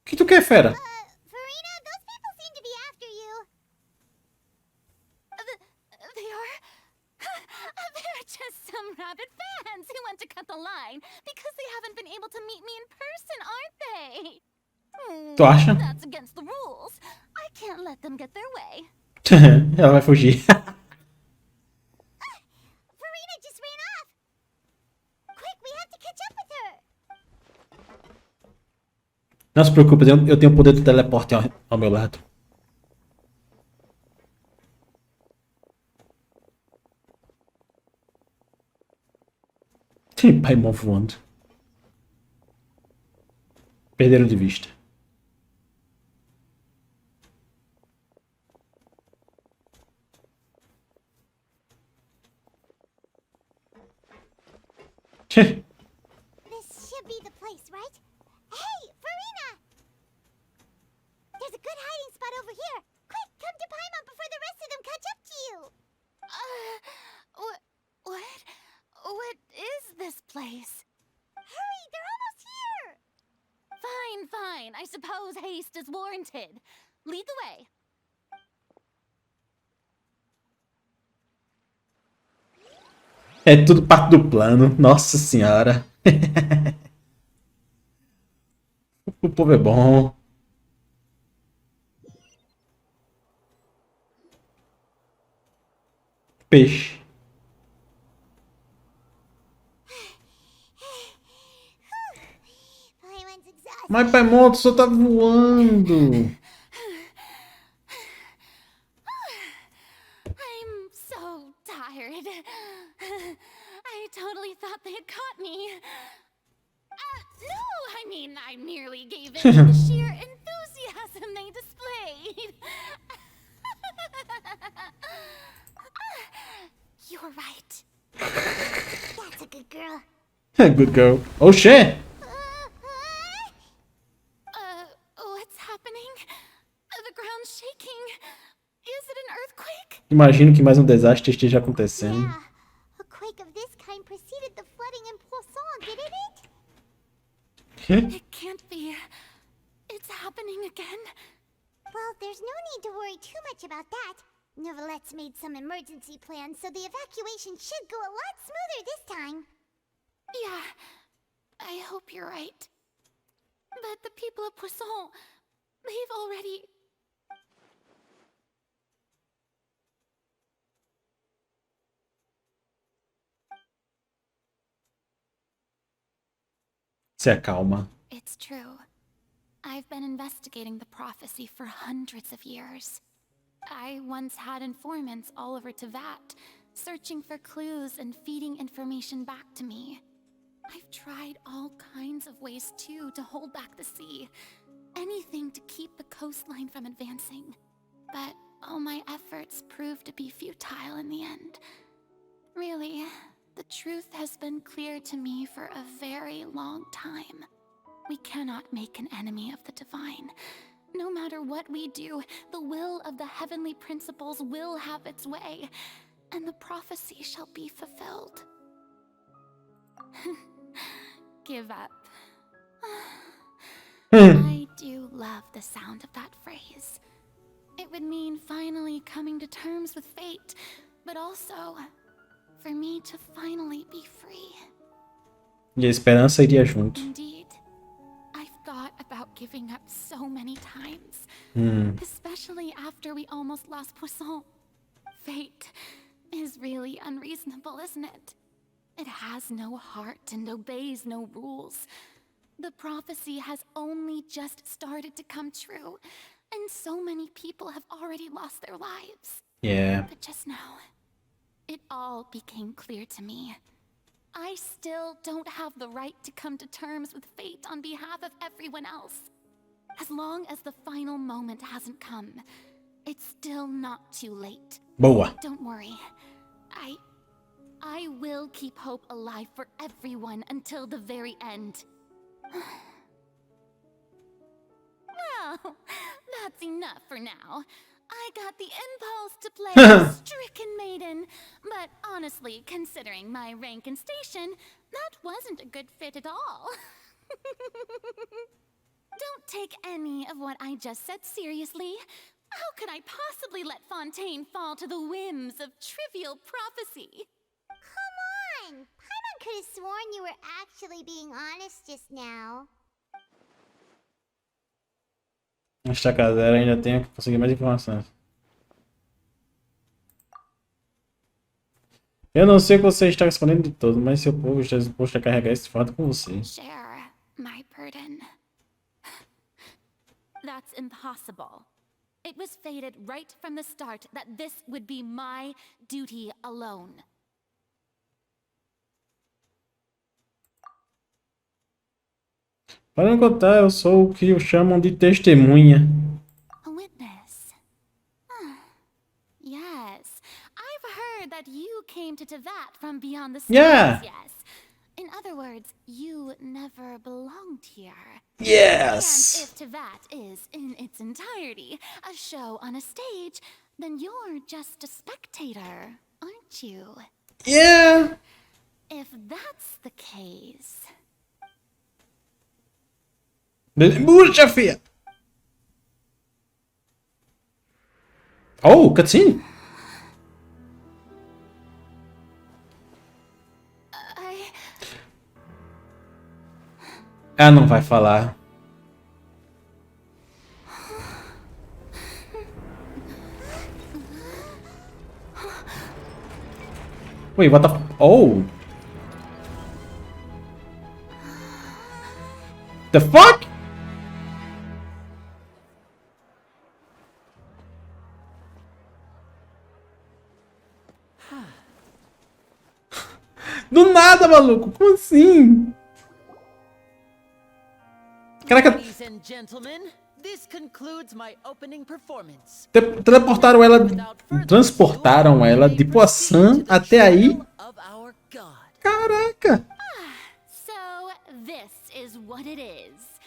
que tu quer, fera? Farina, those people seem to be after you. They are? They're just some rabid fans who want to cut the line because they haven't been able to meet me in person, aren't they? Tu acha? That's against the rules. I can't let them get their way. Ela vai fugir. Farina just ran off. Quick, we have to catch up with her. Não se preocupe, eu tenho o poder do teleporte ao meu lado. Tem Paimon voando. Perderam de vista. This should be the place, right? Hey, Farina! There's a good hiding spot over here. Quick, come to Paimon before the rest of them catch up to you. What? What is this place? Hurry, they're almost here. Fine. I suppose haste is warranted. Lead the way. É tudo parte do plano. Nossa senhora. O povo é bom. Peixe. Paimon's exhausted. Mas Paimon, tu só tá voando. I'm so tired. I totally thought they had caught me. No, I mean, I merely gave in to the sheer enthusiasm they displayed. You're right. That's a good girl. Good girl. Oh shit. What's happening? The ground's shaking. Is it an earthquake? Imagino que mais um desastre esteja acontecendo. Yeah, a quake of this kind preceded the flooding in Poisson, didn't it? It can't be. It's happening again. Well, there's no need to worry too much about that. Nouvellette's made some emergency plans, so the evacuation should go a lot smoother this time. Yeah, I hope you're right. But the people of Poisson, they've already... Se acalma. It's true. I've been investigating the prophecy for hundreds of years. I once had informants all over Tevat, searching for clues and feeding information back to me. tried all kinds of ways too to hold back the sea. Anything to keep the coastline from advancing. But all my efforts proved to be futile in the end. Really, the truth has been clear to me for a very long time. We cannot make an enemy of the divine. No matter what we do, the will of the heavenly principles will have its way, and the prophecy shall be fulfilled. Give up. I do love the sound of that phrase. It would mean finally coming to terms with fate, but also for me to finally be free. E a esperança iria junto. Indeed, I've thought about giving up so many times, especially after we almost lost Poisson. Fate is really unreasonable, isn't it? It has no heart and obeys no rules. The prophecy has only just started to come true, and so many people have already lost their lives. Yeah. But just now, it all became clear to me. I still don't have the right to come to terms with fate on behalf of everyone else. As long as the final moment hasn't come, it's still not too late. Boa. Don't worry. I will keep hope alive for everyone until the very end. Well, that's enough for now. I got the impulse to play a stricken maiden, but honestly, considering my rank and station, that wasn't a good fit at all. Don't take any of what I just said seriously. How could I possibly let Fontaine fall to the whims of trivial prophecy? Come on! Paimon could have sworn you were actually being honest just now. Esta caseira ainda tenho que conseguir mais informações. Eu não sei o que você está respondendo de todo, mas seu povo está disposto a carregar esse fardo com você. Share my burden. That's impossible. It was fated right from the start that this would be my duty alone. Para não contar, eu sou o que chamam de testemunha. A witness. Yes, I've heard that you came to Tevat from beyond the stars. Yeah. Yes. In other words, you never belonged here. Yes. And if Tevat is, in its entirety, a show on a stage, then you're just a spectator, aren't you? Yeah. If that's the case... Puxa, filha! Oh, cutscene! Ela não vai falar. Wait, what the f... Oh! The fuck? Do nada, maluco. Como assim? Caraca. Ladies and gentlemen, this concludes my opening performance. Transportaram ela de Poisson até aí. Caraca. So this is what it is.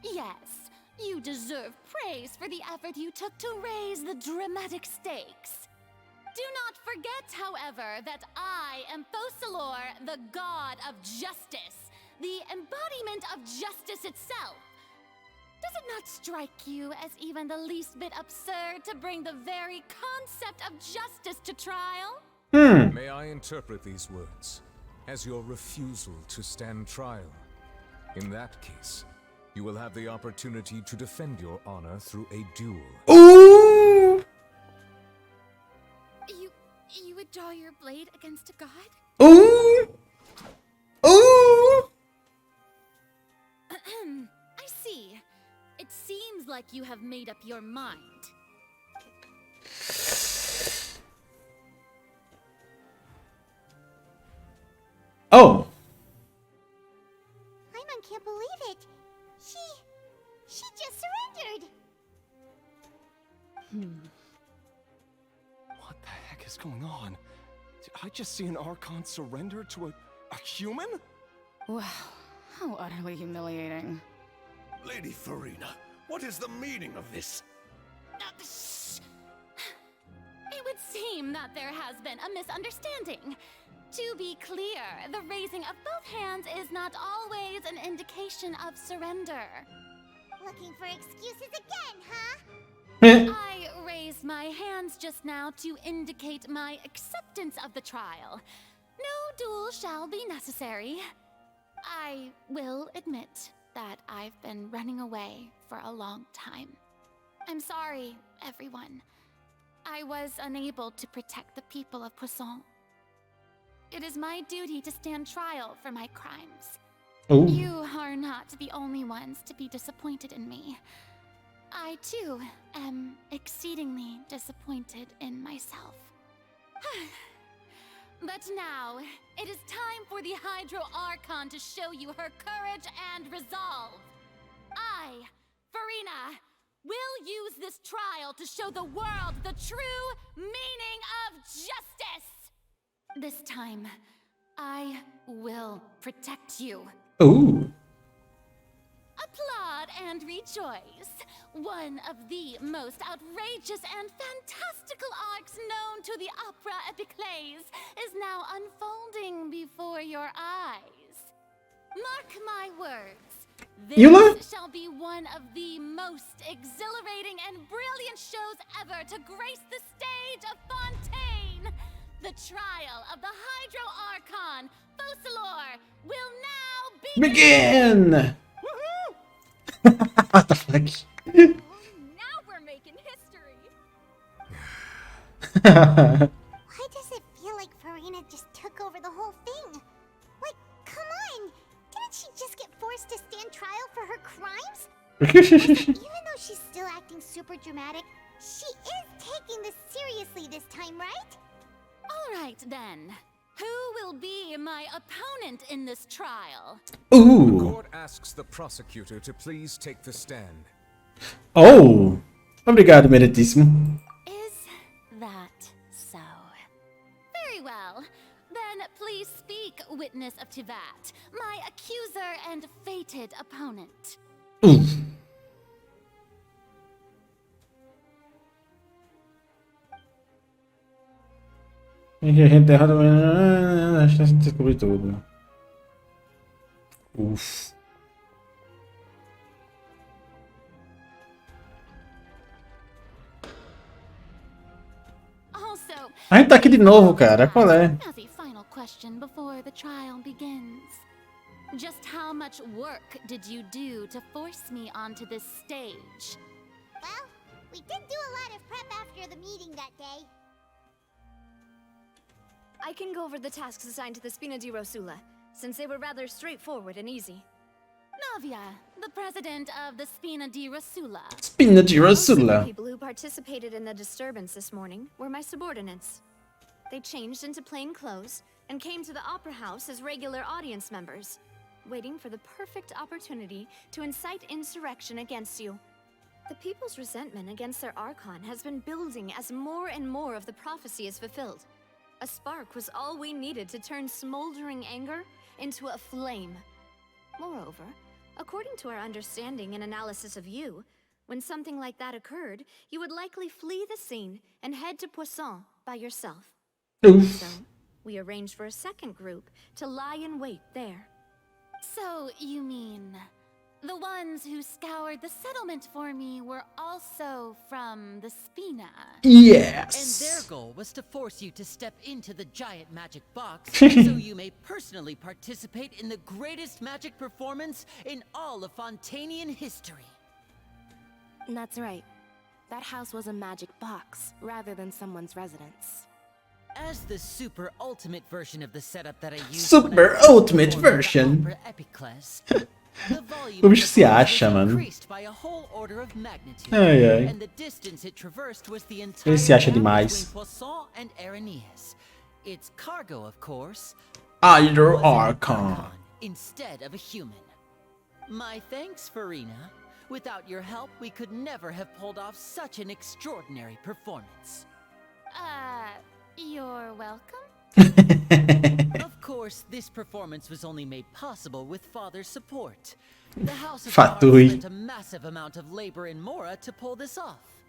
Yes, you deserve praise for the effort you took to raise the dramatic stakes. Do not forget, however, that I am Fosalor, the god of justice, the embodiment of justice itself. Does it not strike you as even the least bit absurd to bring the very concept of justice to trial? May I interpret these words as your refusal to stand trial? In that case, you will have the opportunity to defend your honor through a duel. Ooh! You would draw your blade against a god? Ooh! Ooh! I see. It seems like you have made up your mind. Oh! can't believe it. She just surrendered. What the heck is going on? Did I just see an Archon surrender to a human? Wow, how utterly humiliating. Lady Farina, what is the meaning of this? It would seem that there has been a misunderstanding. To be clear, the raising of both hands is not always an indication of surrender. Looking for excuses again, huh? I raised my hands just now to indicate my acceptance of the trial. No duel shall be necessary. I will admit that I've been running away for a long time. I'm sorry, everyone. I was unable to protect the people of Poisson. It is my duty to stand trial for my crimes. Oh. You are not the only ones to be disappointed in me. I, too, am exceedingly disappointed in myself. But now, it is time for the Hydro Archon to show you her courage and resolve. I, Farina, will use this trial to show the world the true meaning of justice. This time, I will protect you. Ooh. Applaud and rejoice. One of the most outrageous and fantastical arcs known to the opera epiclese is now unfolding before your eyes. Mark my words. This shall be one of the most exhilarating and brilliant shows ever to grace the stage of Fontaine. The trial of the Hydro Archon, Focalor, will now begin! What the fuck? Now we're making history. Why does it feel like Farina just took over the whole thing? Like, come on! Didn't she just get forced to stand trial for her crimes? Even though she's still acting super dramatic, she is taking this seriously this time, right? All right, then. Who will be my opponent in this trial? The court asks the prosecutor to please take the stand. Oh! Obrigado, meritíssimo. Is that so? Very well. Then please speak, witness of Tivat, my accuser and fated opponent. Enterrado. A chance de descobrir tudo. Uff. Also, A gente tá aqui de novo, cara. Qual é? as a final question before the trial begins. Just how much work did you do to force me onto this stage? Well, we did do a lot of prep after the meeting that day. I can go over the tasks assigned to the Spina di Rosula, since they were rather straightforward and easy. Navia, the president of the Spina di Rosula. Spina di Most of the Rosula. people who participated in the disturbance this morning were my subordinates. They changed into plain clothes and came to the Opera House as regular audience members, waiting for the perfect opportunity to incite insurrection against you. The people's resentment against their Archon has been building as more and more of the prophecy is fulfilled. A spark was all we needed to turn smoldering anger into a flame. Moreover, according to our understanding and analysis of you, when something like that occurred, you would likely flee the scene and head to Poisson by yourself. So, we arranged for a second group to lie in wait there. So, you mean the ones who scoured the settlement for me were also from the Spina? Yes. And their goal was to force you to step into the giant magic box so you may personally participate in the greatest magic performance in all of Fontanian history. That's right. That house was a magic box, rather than someone's residence. As the super ultimate version of the setup that I used Super when I ultimate performed the version. opera epiclese, the volume O of bicho the se box acha, was mano. increased by a whole order of magnitude, Ai, ai. and the distance it traversed was the entire Ele se acha ground demais. between Poisson and Arenias. Its cargo, of course, Hydro was an Archon. instead of a human. My thanks, Farina. Without your help, we could never have pulled off such an extraordinary performance. You're welcome? Of course, this performance was only made possible with Father's support. The House of Cards spent a massive amount of labor in Mora to pull this off.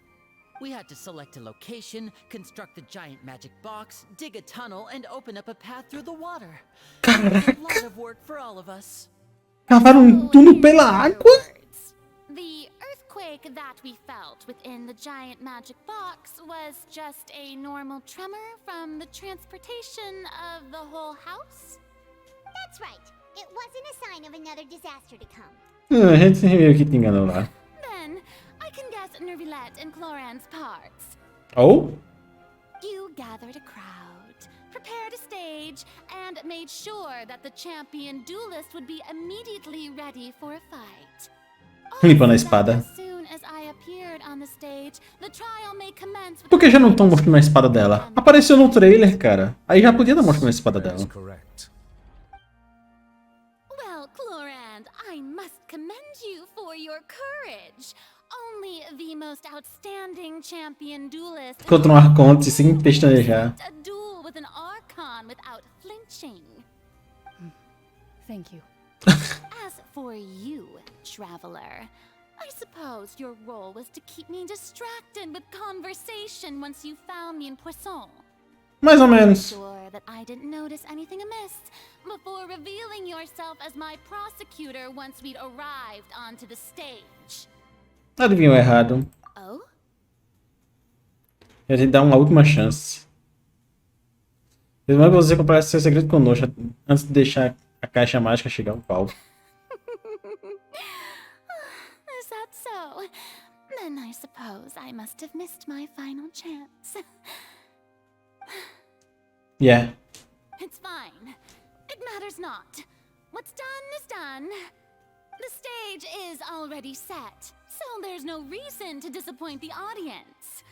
We had to select a location, construct the giant magic box, dig a tunnel, and open up a path through the water. It was a lot of work for all of us. Cavaram túnel pela água? The earthquake that we felt within the giant magic box was just a normal tremor from the transportation of the whole house? That's right. It wasn't a sign of another disaster to come. A gente meio que te enganou lá. Then, I can guess Nervilette and Cloran's parts. Oh? You gathered a crowd, prepared a stage, and made sure that the champion duelist would be immediately ready for a fight. Limpando a espada. As soon as I appeared on the stage, the trial may commence with... Por que já não estão mostrando a espada dela? Apareceu no trailer, cara. Aí já podia estar mostrando a espada dela. Well, Clorand, I must commend you for your courage. Only the most outstanding champion duelist Contra um arconte sem pestanejar. a duel with an archon without flinching. Thank you. As for you, traveler, I suppose your role was to keep me distracted with conversation once you found me in Poisson. Mais ou menos. Sure that I didn't notice anything amiss before revealing yourself as my prosecutor once we'd arrived onto the stage. Adivinhou errado. Oh? A gente dá uma última chance. Mas você compartilhar seu segredo conosco antes de deixar a caixa mágica chegar ao palco. Is that so? Then I suppose I must have missed my final chance. Yeah. It's fine. It matters not. What's done is done. The stage is already set, so there's no reason to disappoint the audience.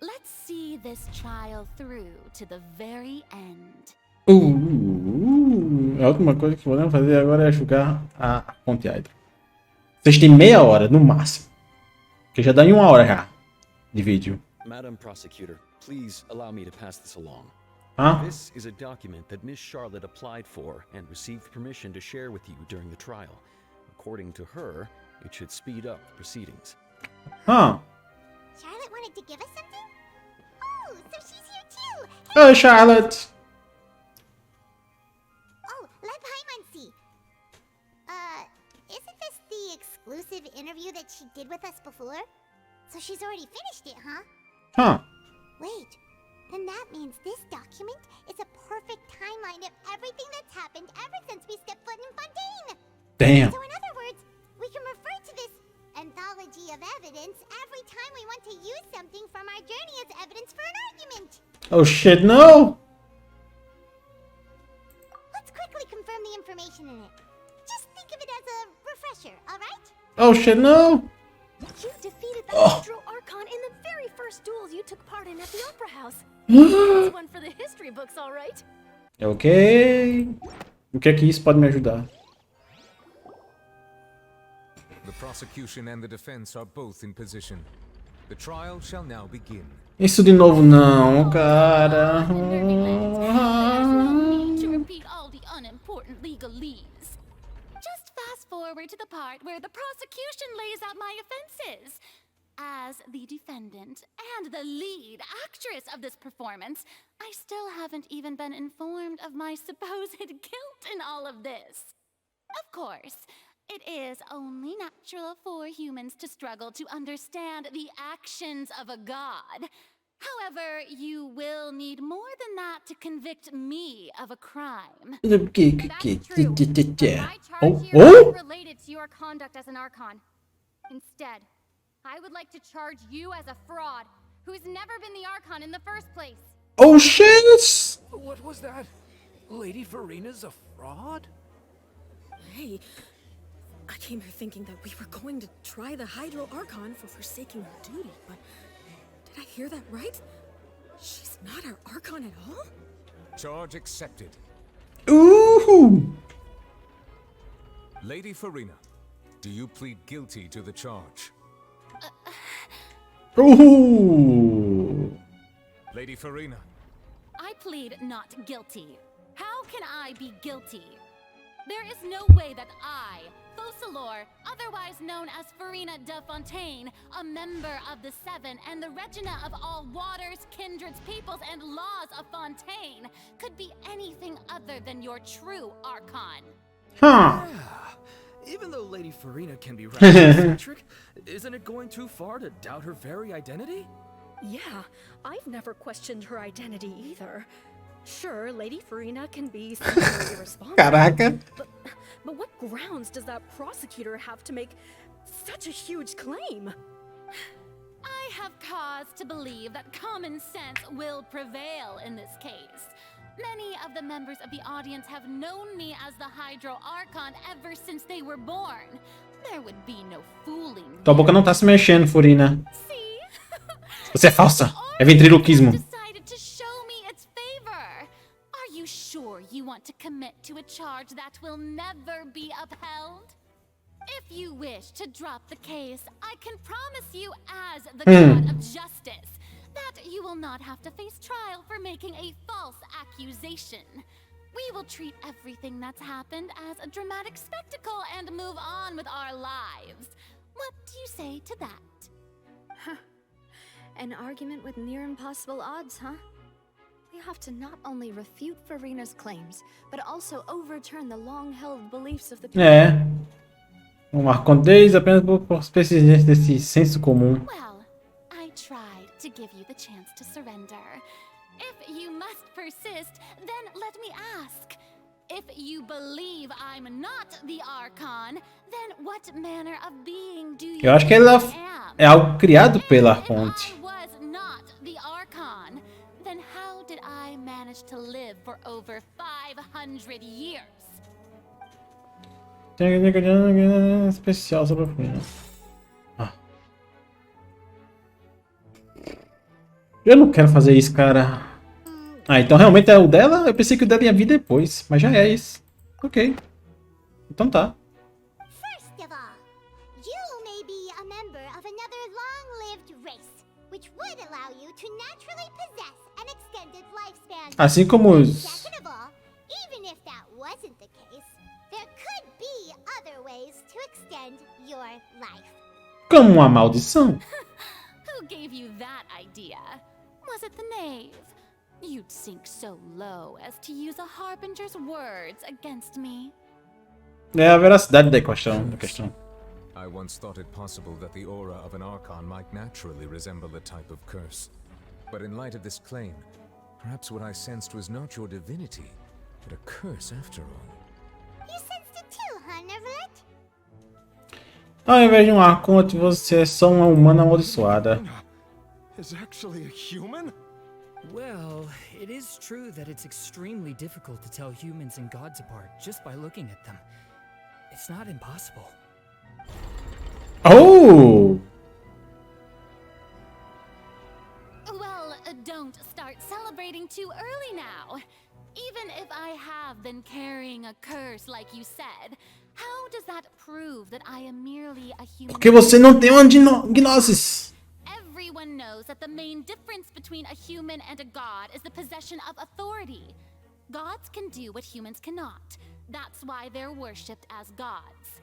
Let's see this trial through to the very end. A última coisa que podemos fazer agora é jogar a Ponte Hydra. Vocês têm meia hora, no máximo. Que já dá em 1 hora já de vídeo. Madam Prosecutor, please allow me to pass this along. Huh? This is a document that Miss Charlotte applied for and received permission to share with you during the trial. According to her, it should speed up the proceedings. Huh. Charlotte wanted to give us something? Oh, so she's here too! Oh, Charlotte! Oh, let Paimon see. Isn't this the exclusive interview that she did with us before? So she's already finished it, huh? Huh. Wait, then that means this document is a perfect timeline of everything that's happened ever since we stepped foot in Fontaine! Damn. So in other words, we can refer to this anthology of evidence every time we want to use something from our journey as evidence for an argument! Oh shit, no! Let's quickly confirm the information in it. Just think of it as a refresher, alright? Oh shit, no! You defeated the Hydro Archon in the very first duels you took part in at the Opera House. That's one for the history books, alright? Ok. O que é que isso pode me ajudar? The prosecution and the defense are both in position. The trial shall now begin. Isso de novo não, cara. To repeat all the unimportant legalese. Just fast forward to the part where the prosecution lays out my offenses. As the defendant and the lead actress of this performance, I still haven't even been informed of my supposed guilt in all of this. Of course, it is only natural for humans to struggle to understand the actions of a god. However, you will need more than that to convict me of a crime. That's true. My charge Oh, here oh? isn't related to your conduct as an Archon. Instead, I would like to charge you as a fraud who's never been the Archon in the first place. Oh shit! What was that? Lady Farina's a fraud? Hey, I came here thinking that we were going to try the Hydro Archon for forsaking her duty, but did I hear that right? She's not our Archon at all? Charge accepted. Ooh! Lady Farina, Do you plead guilty to the charge? Lady Farina. I plead not guilty. How can I be guilty? There is no way that I, Focalor, otherwise known as Farina de Fontaine, a member of the Seven and the Regina of all waters, kindreds, peoples, and laws of Fontaine, could be anything other than your true Archon. Yeah. Even though Lady Farina can be rather eccentric, isn't it going too far to doubt her very identity? Yeah, I've never questioned her identity either. Sure, Lady Farina can be slightly irresponsible. Caraca. But what grounds does that prosecutor have to make such a huge claim? I have cause to believe that common sense will prevail in this case. Many of the members of the audience have known me as the Hydro Archon ever since they were born. There would be no fooling. Tua boca não tá se mexendo, Furina. Você é falsa. É ventriloquismo. Decided to show me its favor. Are you sure you want to commit to a charge that will never be upheld? If you wish to drop the case, I can promise you as the God of Justice that you will not have to face trial for making a false accusation. We will treat everything that's happened as a dramatic spectacle and move on with our lives. What do you say to that? An argument with near impossible odds, huh? We have to not only refute Farina's claims, but also overturn the long-held beliefs of the people. É. Um arconteis apenas por especialidade desse senso comum. Well, I tried to give you the chance to surrender. If you must persist, then let me ask. If you believe I'm not the Archon, then what manner of being do you Eu acho que ela é algo criado pela Arconte. If I was not the Archon, then how did I manage to live for over 500 years? Tem especial sobre a Furina. Eu não quero fazer isso, cara. Ah, então realmente é o dela? Eu pensei que o dela ia vir depois, mas já é isso. Ok. Então tá. First of all, you may be a member of another long-lived race, which would allow you to naturally possess an extended lifespan. Assim como os... Second of all, even if that wasn't the case, there could be other ways to extend your life. Como uma maldição. Who gave you that idea? Was it the knave? You'd sink so low as to use a harbinger's words against me. É a veracidade da questão. I once thought it possible that the aura of an Archon might naturally resemble a type of curse. But in light of this claim, perhaps what I sensed was not your divinity, but a curse after all. You sensed it too, huh, Neverlet? Ao invés de um arconte, você é só uma humana amaldiçoada. Is actually a human? Well, it is true that it's extremely difficult to tell humans and gods apart just by looking at them. It's not impossible. Oh! Well, don't start celebrating too early now. Even if I have been carrying a curse like you said, how does that prove that I am merely a human? Porque você não tem uma gnosis. Everyone knows that the main difference between a human and a god is the possession of authority. Gods can do what humans cannot. That's why they're worshipped as gods.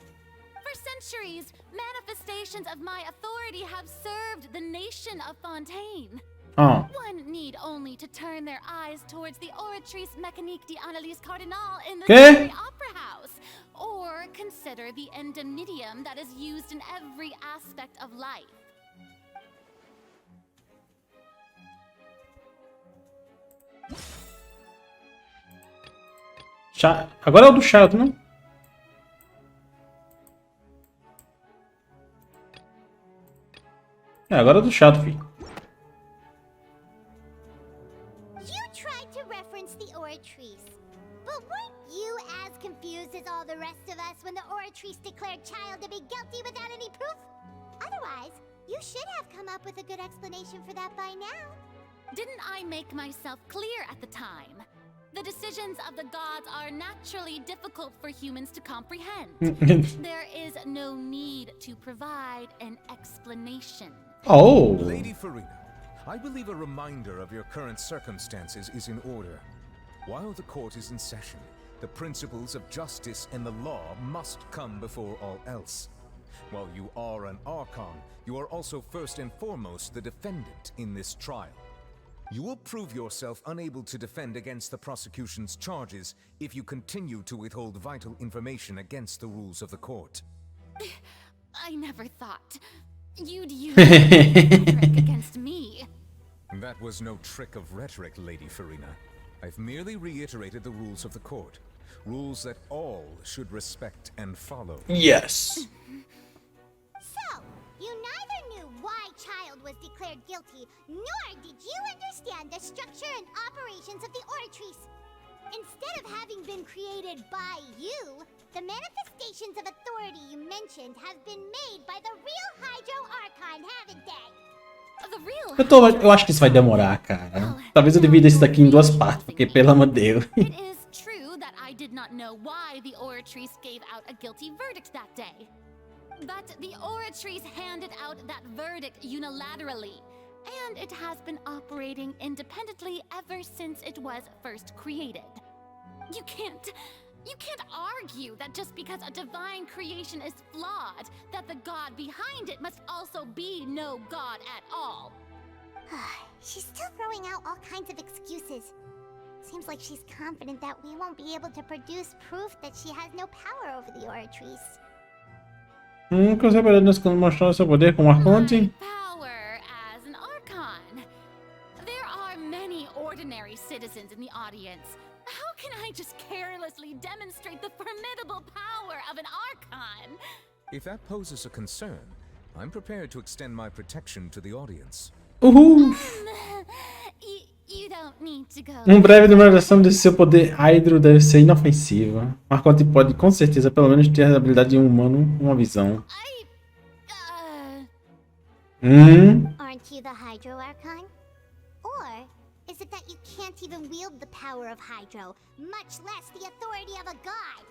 For centuries, manifestations of my authority have served the nation of Fontaine. Oh. One need only to turn their eyes towards the Oratrice Mécanique d'Analyse Cardinal in the Okay. Opera House, or consider the endemnitium that is used in every aspect of life. Agora é o do chato, não? É, agora é do chato, filho. You tried to reference the Oratrice, but weren't you as confused as all the rest of us when the Oratrice declared Child to be guilty without any proof? Otherwise, you should have come up with a good explanation for that by now. Didn't I make myself clear at the time? The decisions of the gods are naturally difficult for humans to comprehend. There is no provide an explanation. Oh. Lady Farina, I believe a reminder of your current circumstances is in order. While the court is in session, the principles of justice and the law must come before all else. While you are an Archon, you are also first and foremost the defendant in this trial. You will prove yourself unable to defend against the prosecution's charges if you continue to withhold vital information against the rules of the court. I never thought you'd use rhetoric against me. That was no trick of rhetoric, Lady Farina. I've merely reiterated the rules of the court. Rules that all should respect and follow. Yes. So, you neither knew why Child was declared guilty, nor did you understand the structure and operations of the Oratrice. Instead of having been created by you, the manifestations of authority you mentioned have been made by the real Hydro Archon, haven't they? Eu acho que isso vai demorar, cara. Talvez eu divida isso daqui em duas partes, porque pelo amor de Deus. It is true that I did not know why the Oratrice gave out a guilty verdict that day. But the Oratrice handed out that verdict unilaterally, and it has been operating independently ever since it was first created. You can't argue that just because a divine creation is flawed, that the god behind it must also be no god at all. She's still throwing out all kinds of excuses. Seems like she's confident that we won't be able to produce proof that she has no power over the Oratrice. Consegue mostrar seu poder como Arconte? Power as an Archon. There are many ordinary citizens in the audience. How can I just carelessly demonstrate the formidable power of an Archon? If that poses a concern, I'm prepared to extend my protection to the audience. Uhul! You don't need to go. Breve demonstração de seu poder Hydro deve ser inofensiva. Arconte pode com certeza pelo menos ter a habilidade de um humano, uma visão. Aren't you the Hydro Archon? Or is it that you can't even wield the power of Hydro, much less the authority of a god?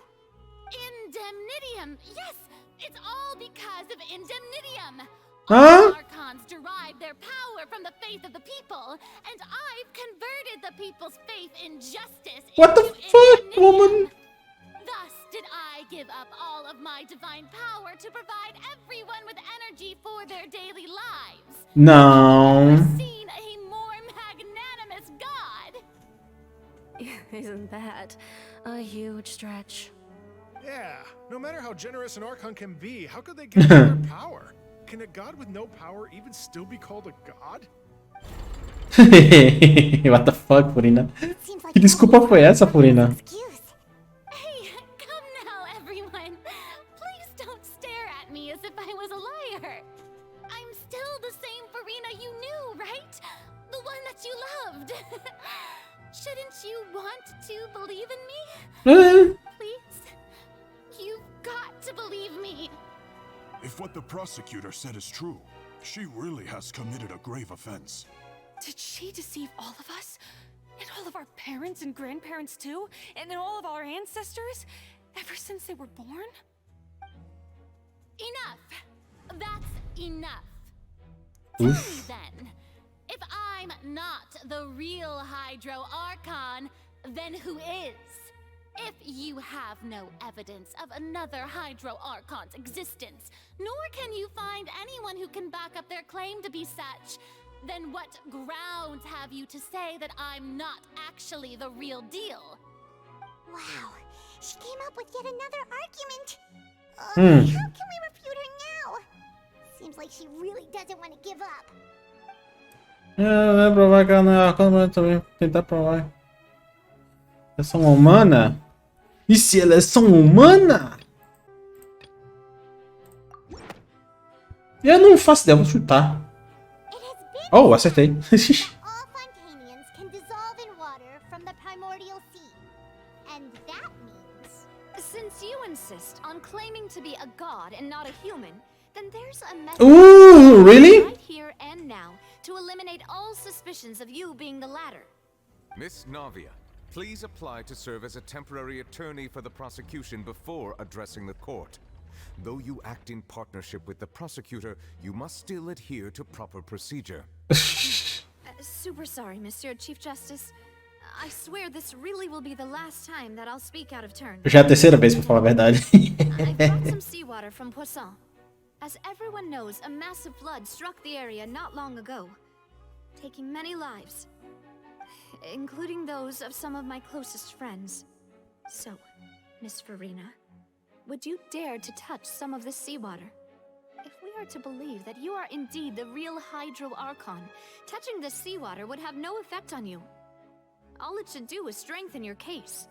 Indemnitium! Yes! It's all because of Indemnitium! Huh? Archons derive their power from the faith of the people, and I've converted the people's faith in justice What the into fuck, Indemnitium. woman? Thus did I give up all of my divine power to provide everyone with energy for their daily lives. Não. I've never seen a more magnanimous god. Isn't that a huge stretch? Yeah, no matter how generous an Archon can be, how could they give her power? Can a god with no power even still be called a god? What the fuck, Furina? Que desculpa foi essa, Furina? Hey, come now, everyone. Please don't stare at me as if I was a liar. I'm still the same Farina you knew, right? The one that you loved. Shouldn't you want to believe in me? Please? You've got to believe me. If what the prosecutor said is true, she really has committed a grave offense. Did she deceive all of us? And all of our parents and grandparents too? And then all of our ancestors? Ever since they were born? Enough! That's enough. Tell me then, if I'm not the real Hydro Archon, then who is? If you have no evidence of another Hydro Archon's existence, nor can you find anyone who can back up their claim to be such, then what grounds have you to say that I'm not actually the real deal? Wow, she came up with yet another argument. How can we refute her now? Seems like she really doesn't want to give up. Não é provar que ela não é Arcana, mas também tentar provar. É só uma humana? E se ela é só uma humana? Eu não faço ideia, vou chutar. Oh, acertei. All Fontanians can dissolve in water from the primordial sea. And that means... Since you insist on claiming to be a god and not a human, then there's a method Ooh, really? right here and now to eliminate all suspicions of you being the latter. Miss Navia, please apply to serve as a temporary attorney for the prosecution before addressing the court. Though you act in partnership with the prosecutor, you must still adhere to proper procedure. Super sorry, Monsieur Chief Justice. I swear this really will be the last time that I'll speak out of turn. Já é a terceira vez, pra falar a verdade. I brought some seawater from Poisson. As everyone knows, a massive flood struck the area not long ago, taking many lives, including those of some of my closest friends. So, Miss Farina, would you dare to touch some of this seawater? If we are to believe that you are indeed the real Hydro Archon, touching this seawater would have no effect on you. All it should do is strengthen your case.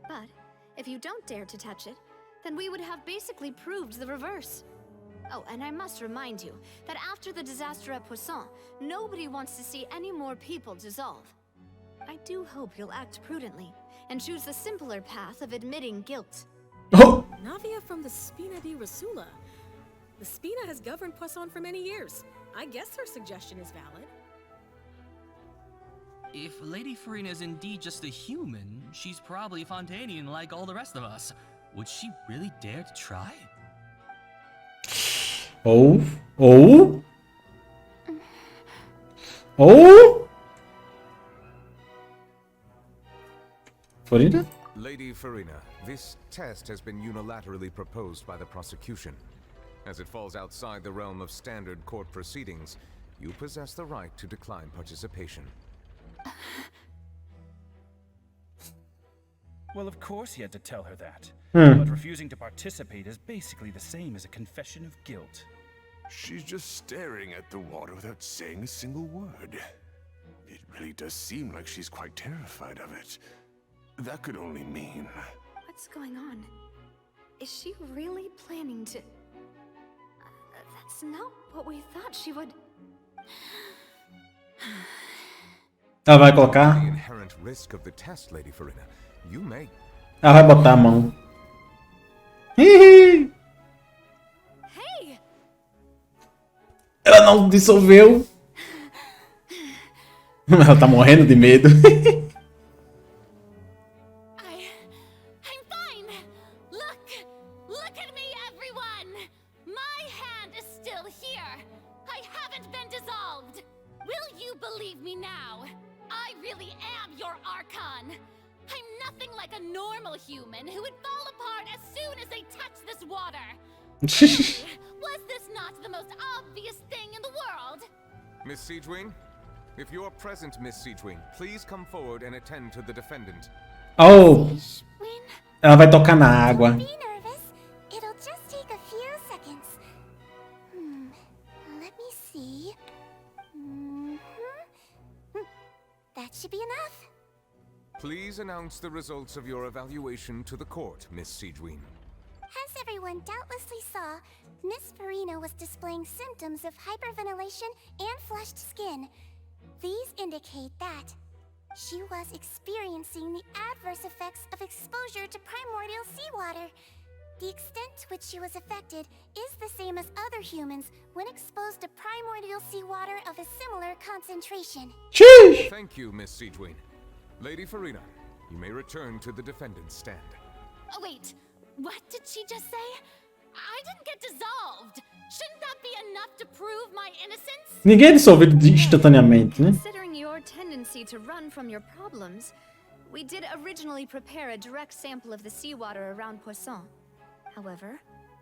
But if you don't dare to touch it, then we would have basically proved the reverse. Oh, and I must remind you that after the disaster at Poisson, nobody wants to see any more people dissolve. I do hope you'll act prudently and choose the simpler path of admitting guilt. Oh! Navia from the Spina di Rasula. The Spina has governed Poisson for many years. I guess her suggestion is valid. If Lady Farina is indeed just a human, she's probably Fontanian like all the rest of us. Would she really dare to try? Oh. Farina? Lady Farina, this test has been unilaterally proposed by the prosecution. As it falls outside the realm of standard court proceedings, you possess the right to decline participation. Well, of course he had to tell her that. But refusing to participate is basically the same as a confession of guilt. She's just staring at the water without saying a single word. It really does seem like she's quite terrified of it. That could only mean... What's going on? Is she really planning to... That's not what we thought she would... Ela vai colocar. The inherent risk of the test, Lady Farina. You may. Ela vai botar a mão. Hihi. Hey! Ela não dissolveu. Ela tá morrendo de medo. I'm fine. Look at me, everyone. My hand is still here. I haven't been dissolved. Will you believe me now? I really am your Archon. I'm nothing like a normal human who would fall apart as soon as they touch this water. Was this not the most obvious thing in the world? Miss Siegewing? If you are present, Miss Siegewing, please come forward and attend to the defendant. Oh! Ela vai tocar na água. Don't be nervous. It'll just take a few seconds. Let me see. That should be enough. Please announce the results of your evaluation to the court, Miss Siegewing. As everyone doubtlessly saw, Miss Farina was displaying symptoms of hyperventilation and flushed skin. These indicate that she was experiencing the adverse effects of exposure to primordial seawater. The extent to which she was affected is the same as other humans when exposed to primordial seawater of a similar concentration. Sheesh! Thank you, Miss Siegewing. Lady Farina, you may return to the defendant's stand. Oh, wait. What did she just say? I didn't get dissolved. Shouldn't that be enough to prove my innocence? Ninguém é dissolvido instantaneamente, né? Considering your tendency to run from your problems, we did originally prepare a direct sample of the seawater around Poisson. However,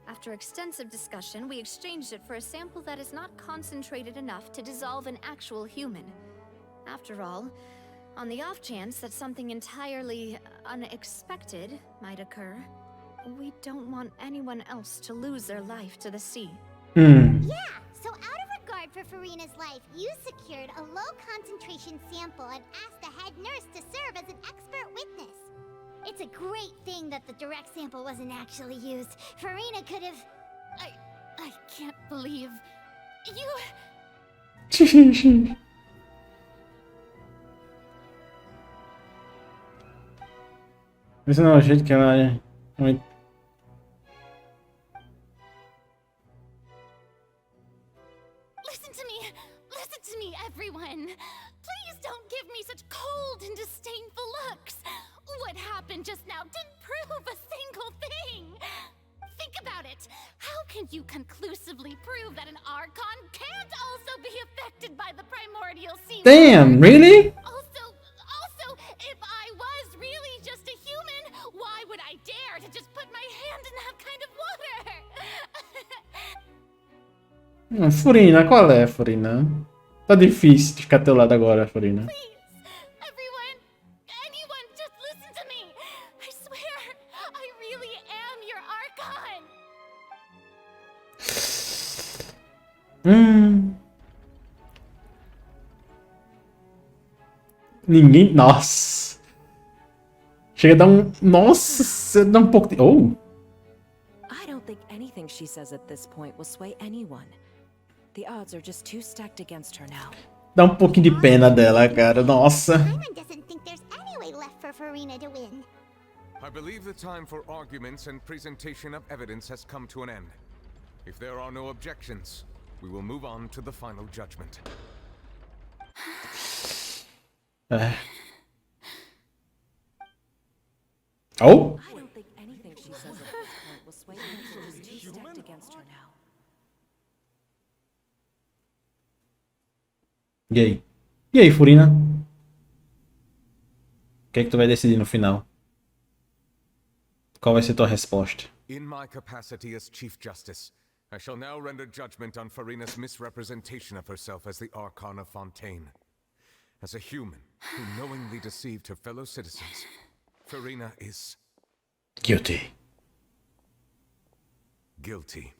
after extensive discussion, we exchanged it for a sample that is not concentrated enough to dissolve an actual human. After all, on the off chance that something entirely unexpected might occur, we don't want anyone else to lose their life to the sea. Yeah, so out of regard for Farina's life, you secured a low-concentration sample and asked the head nurse to serve as an expert witness. It's a great thing that the direct sample wasn't actually used. Farina could have... I can't believe... You... Esse não é o jeito que ela é. Listen to me, everyone. Please don't give me such cold and disdainful looks. What happened just now didn't prove a single thing. Think about it. How can you conclusively prove that an Archon can't also be affected by the primordial sea? Damn, really? Also, if I was really just a human, why would I dare to just put my hand in that kind of water? Furina, qual é, Furina? Tá difícil de ficar ao teu lado agora, Furina. Anyone, just listen to me. I swear, I really am your Archon. Ninguém... Nossa. Chega a dar um... Nossa, dá um pouco de... Oh. I don't think anything she says at this point will sway anyone. The odds are just too stacked against her now. Dá um pouquinho de pena dela, cara. Nossa. Paimon doesn't think there's any way left for Furina to win. I believe the time for arguments and presentation of evidence has come to an end. If there are no objections, we will move on to the final judgment. Oh? I don't think anything she says at this point will sway anyone. Just too stacked against her now. E aí? E aí, Furina? O que é que tu vai decidir no final? Qual vai ser tua resposta? In my capacity as Chief Justice, I shall now render judgment on Furina's misrepresentation of herself as the Archon of Fontaine. As a human who knowingly deceived her fellow citizens, Furina is... Guilty. Guilty.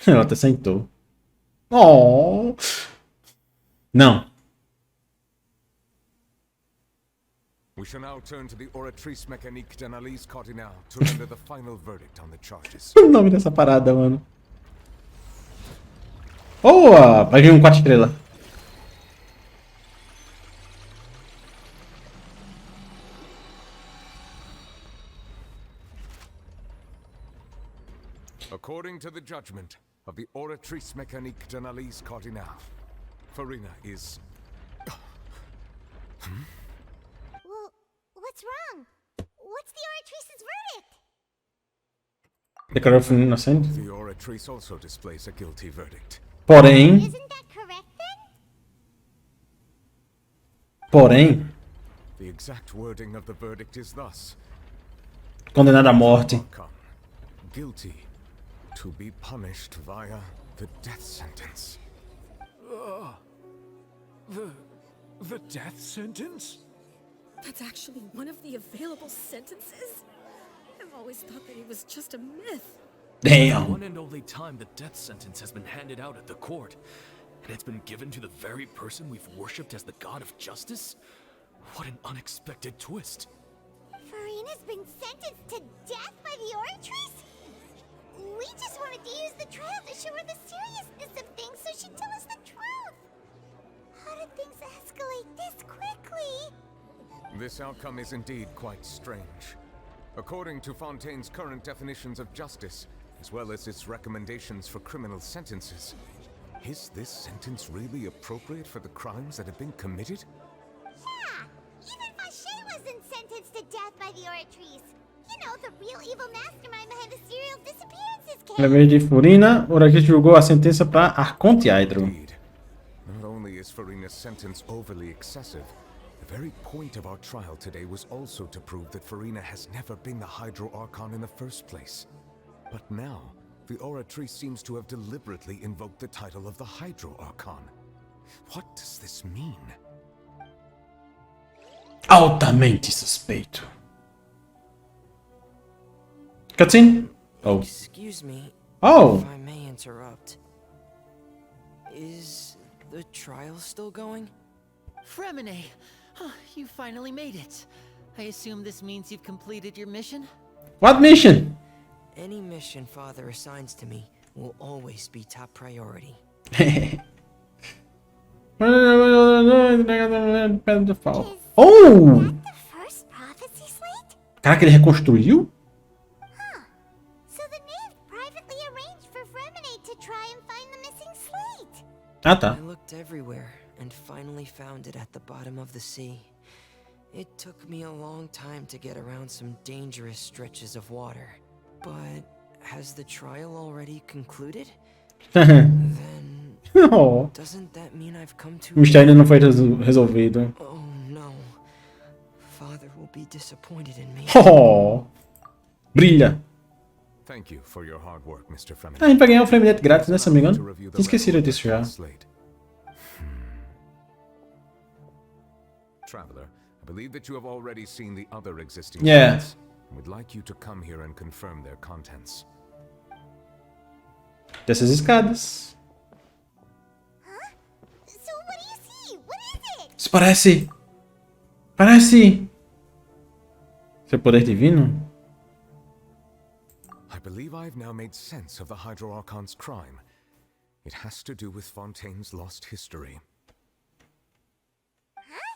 Ela até sentou. Oh. Não. We shall now turn to the oratrice mécanique d'analyse cardinale to render the final verdict on the charges. O nome dessa parada, mano. Boa! Vai vir um 4 estrelas. According to the judgment of the oratrice mécanique d'analyse cardinale, Furina is... Well, what's wrong? What's the Oratrice's verdict? Declarou Furina inocente. The oratrice also displays a guilty verdict. Porém... Isn't that correct then? Porém... The exact wording of the verdict is thus. Condenada à morte. Guilty to be punished via the death sentence. The death sentence? That's actually one of the available sentences? I've always thought that it was just a myth. Damn. One and only time the death sentence has been handed out at the court, and it's been given to the very person we've worshipped as the god of justice? What an unexpected twist. Furina's been sentenced to death by the Oratrice? We just wanted to use the trial to show her the seriousness of things so she'd tell us the truth. How did things escalate this quickly? This outcome is indeed quite strange. According to Fontaine's current definitions of justice, as well as its recommendations for criminal sentences, is this sentence really appropriate for the crimes that have been committed? Yeah, even Fauché wasn't sentenced to death by the Oratrice. You know, the real evil mastermind behind the serial disappearances case. Na vez de Furina, o Oratrice julgou a sentença para Arconte Hydro. Not only is Furina's sentence overly excessive, the very point of our trial today was also to prove that Furina has never been the Hydro Archon in the first place. But now, the Oratrice seems to have deliberately invoked the title of the Hydro Archon. What does this mean? Altamente suspeito. Cutscene? Oh. Excuse me. Oh. If I may interrupt. Is the trial still going? Fremine! You finally made it. I assume this means you've completed your mission? What mission? Any mission Father assigns to me will always be top priority. Oh! Caraca, ele reconstruiu? So the knave privately arranged for Fremine to try and find the missing slate. Ah, tá. I looked everywhere and finally found it at the bottom of the sea. It took me a long time to get around some dangerous stretches of water. But has the trial already concluded? Then Oh. doesn't that mean I've come to O mistério ainda não foi resolvido. Oh no. Father will be disappointed in me. Oh. Brilha. Thank you for your hard work, Mr. Fremen. A gente vai ganhar um framelete grátis, né, se não me engano? Tinha esquecido disso já. Traveler, I believe that you have already seen the other existing Yeah. sites. We'd like you to come here and confirm their contents. Dessas escadas. So what do you see? What is it? Isso parece... Parece... Seu poder divino? I believe I've now made sense of the Hydro Archon's crime. It has to do with Fontaine's lost history. Huh?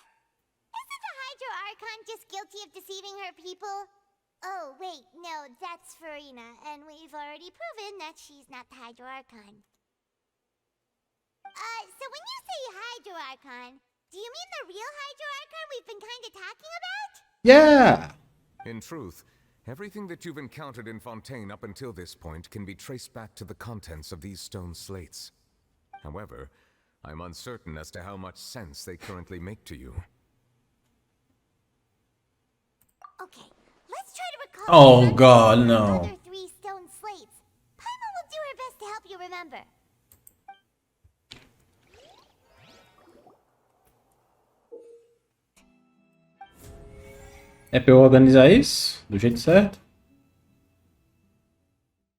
Isn't the Hydro Archon just guilty of deceiving her people? Oh, wait, no, that's Farina, and we've already proven that she's not the Hydro Archon. So when you say Hydro Archon, do you mean the real Hydro Archon we've been kinda talking about? Yeah! In truth, everything that you've encountered in Fontaine up until this point can be traced back to the contents of these stone slates. However, I'm uncertain as to how much sense they currently make to you. Okay, let's try to recall. Oh god, no. Other 3 stone slates. Paimon will do her best to help you remember. É pra eu organizar isso do jeito certo?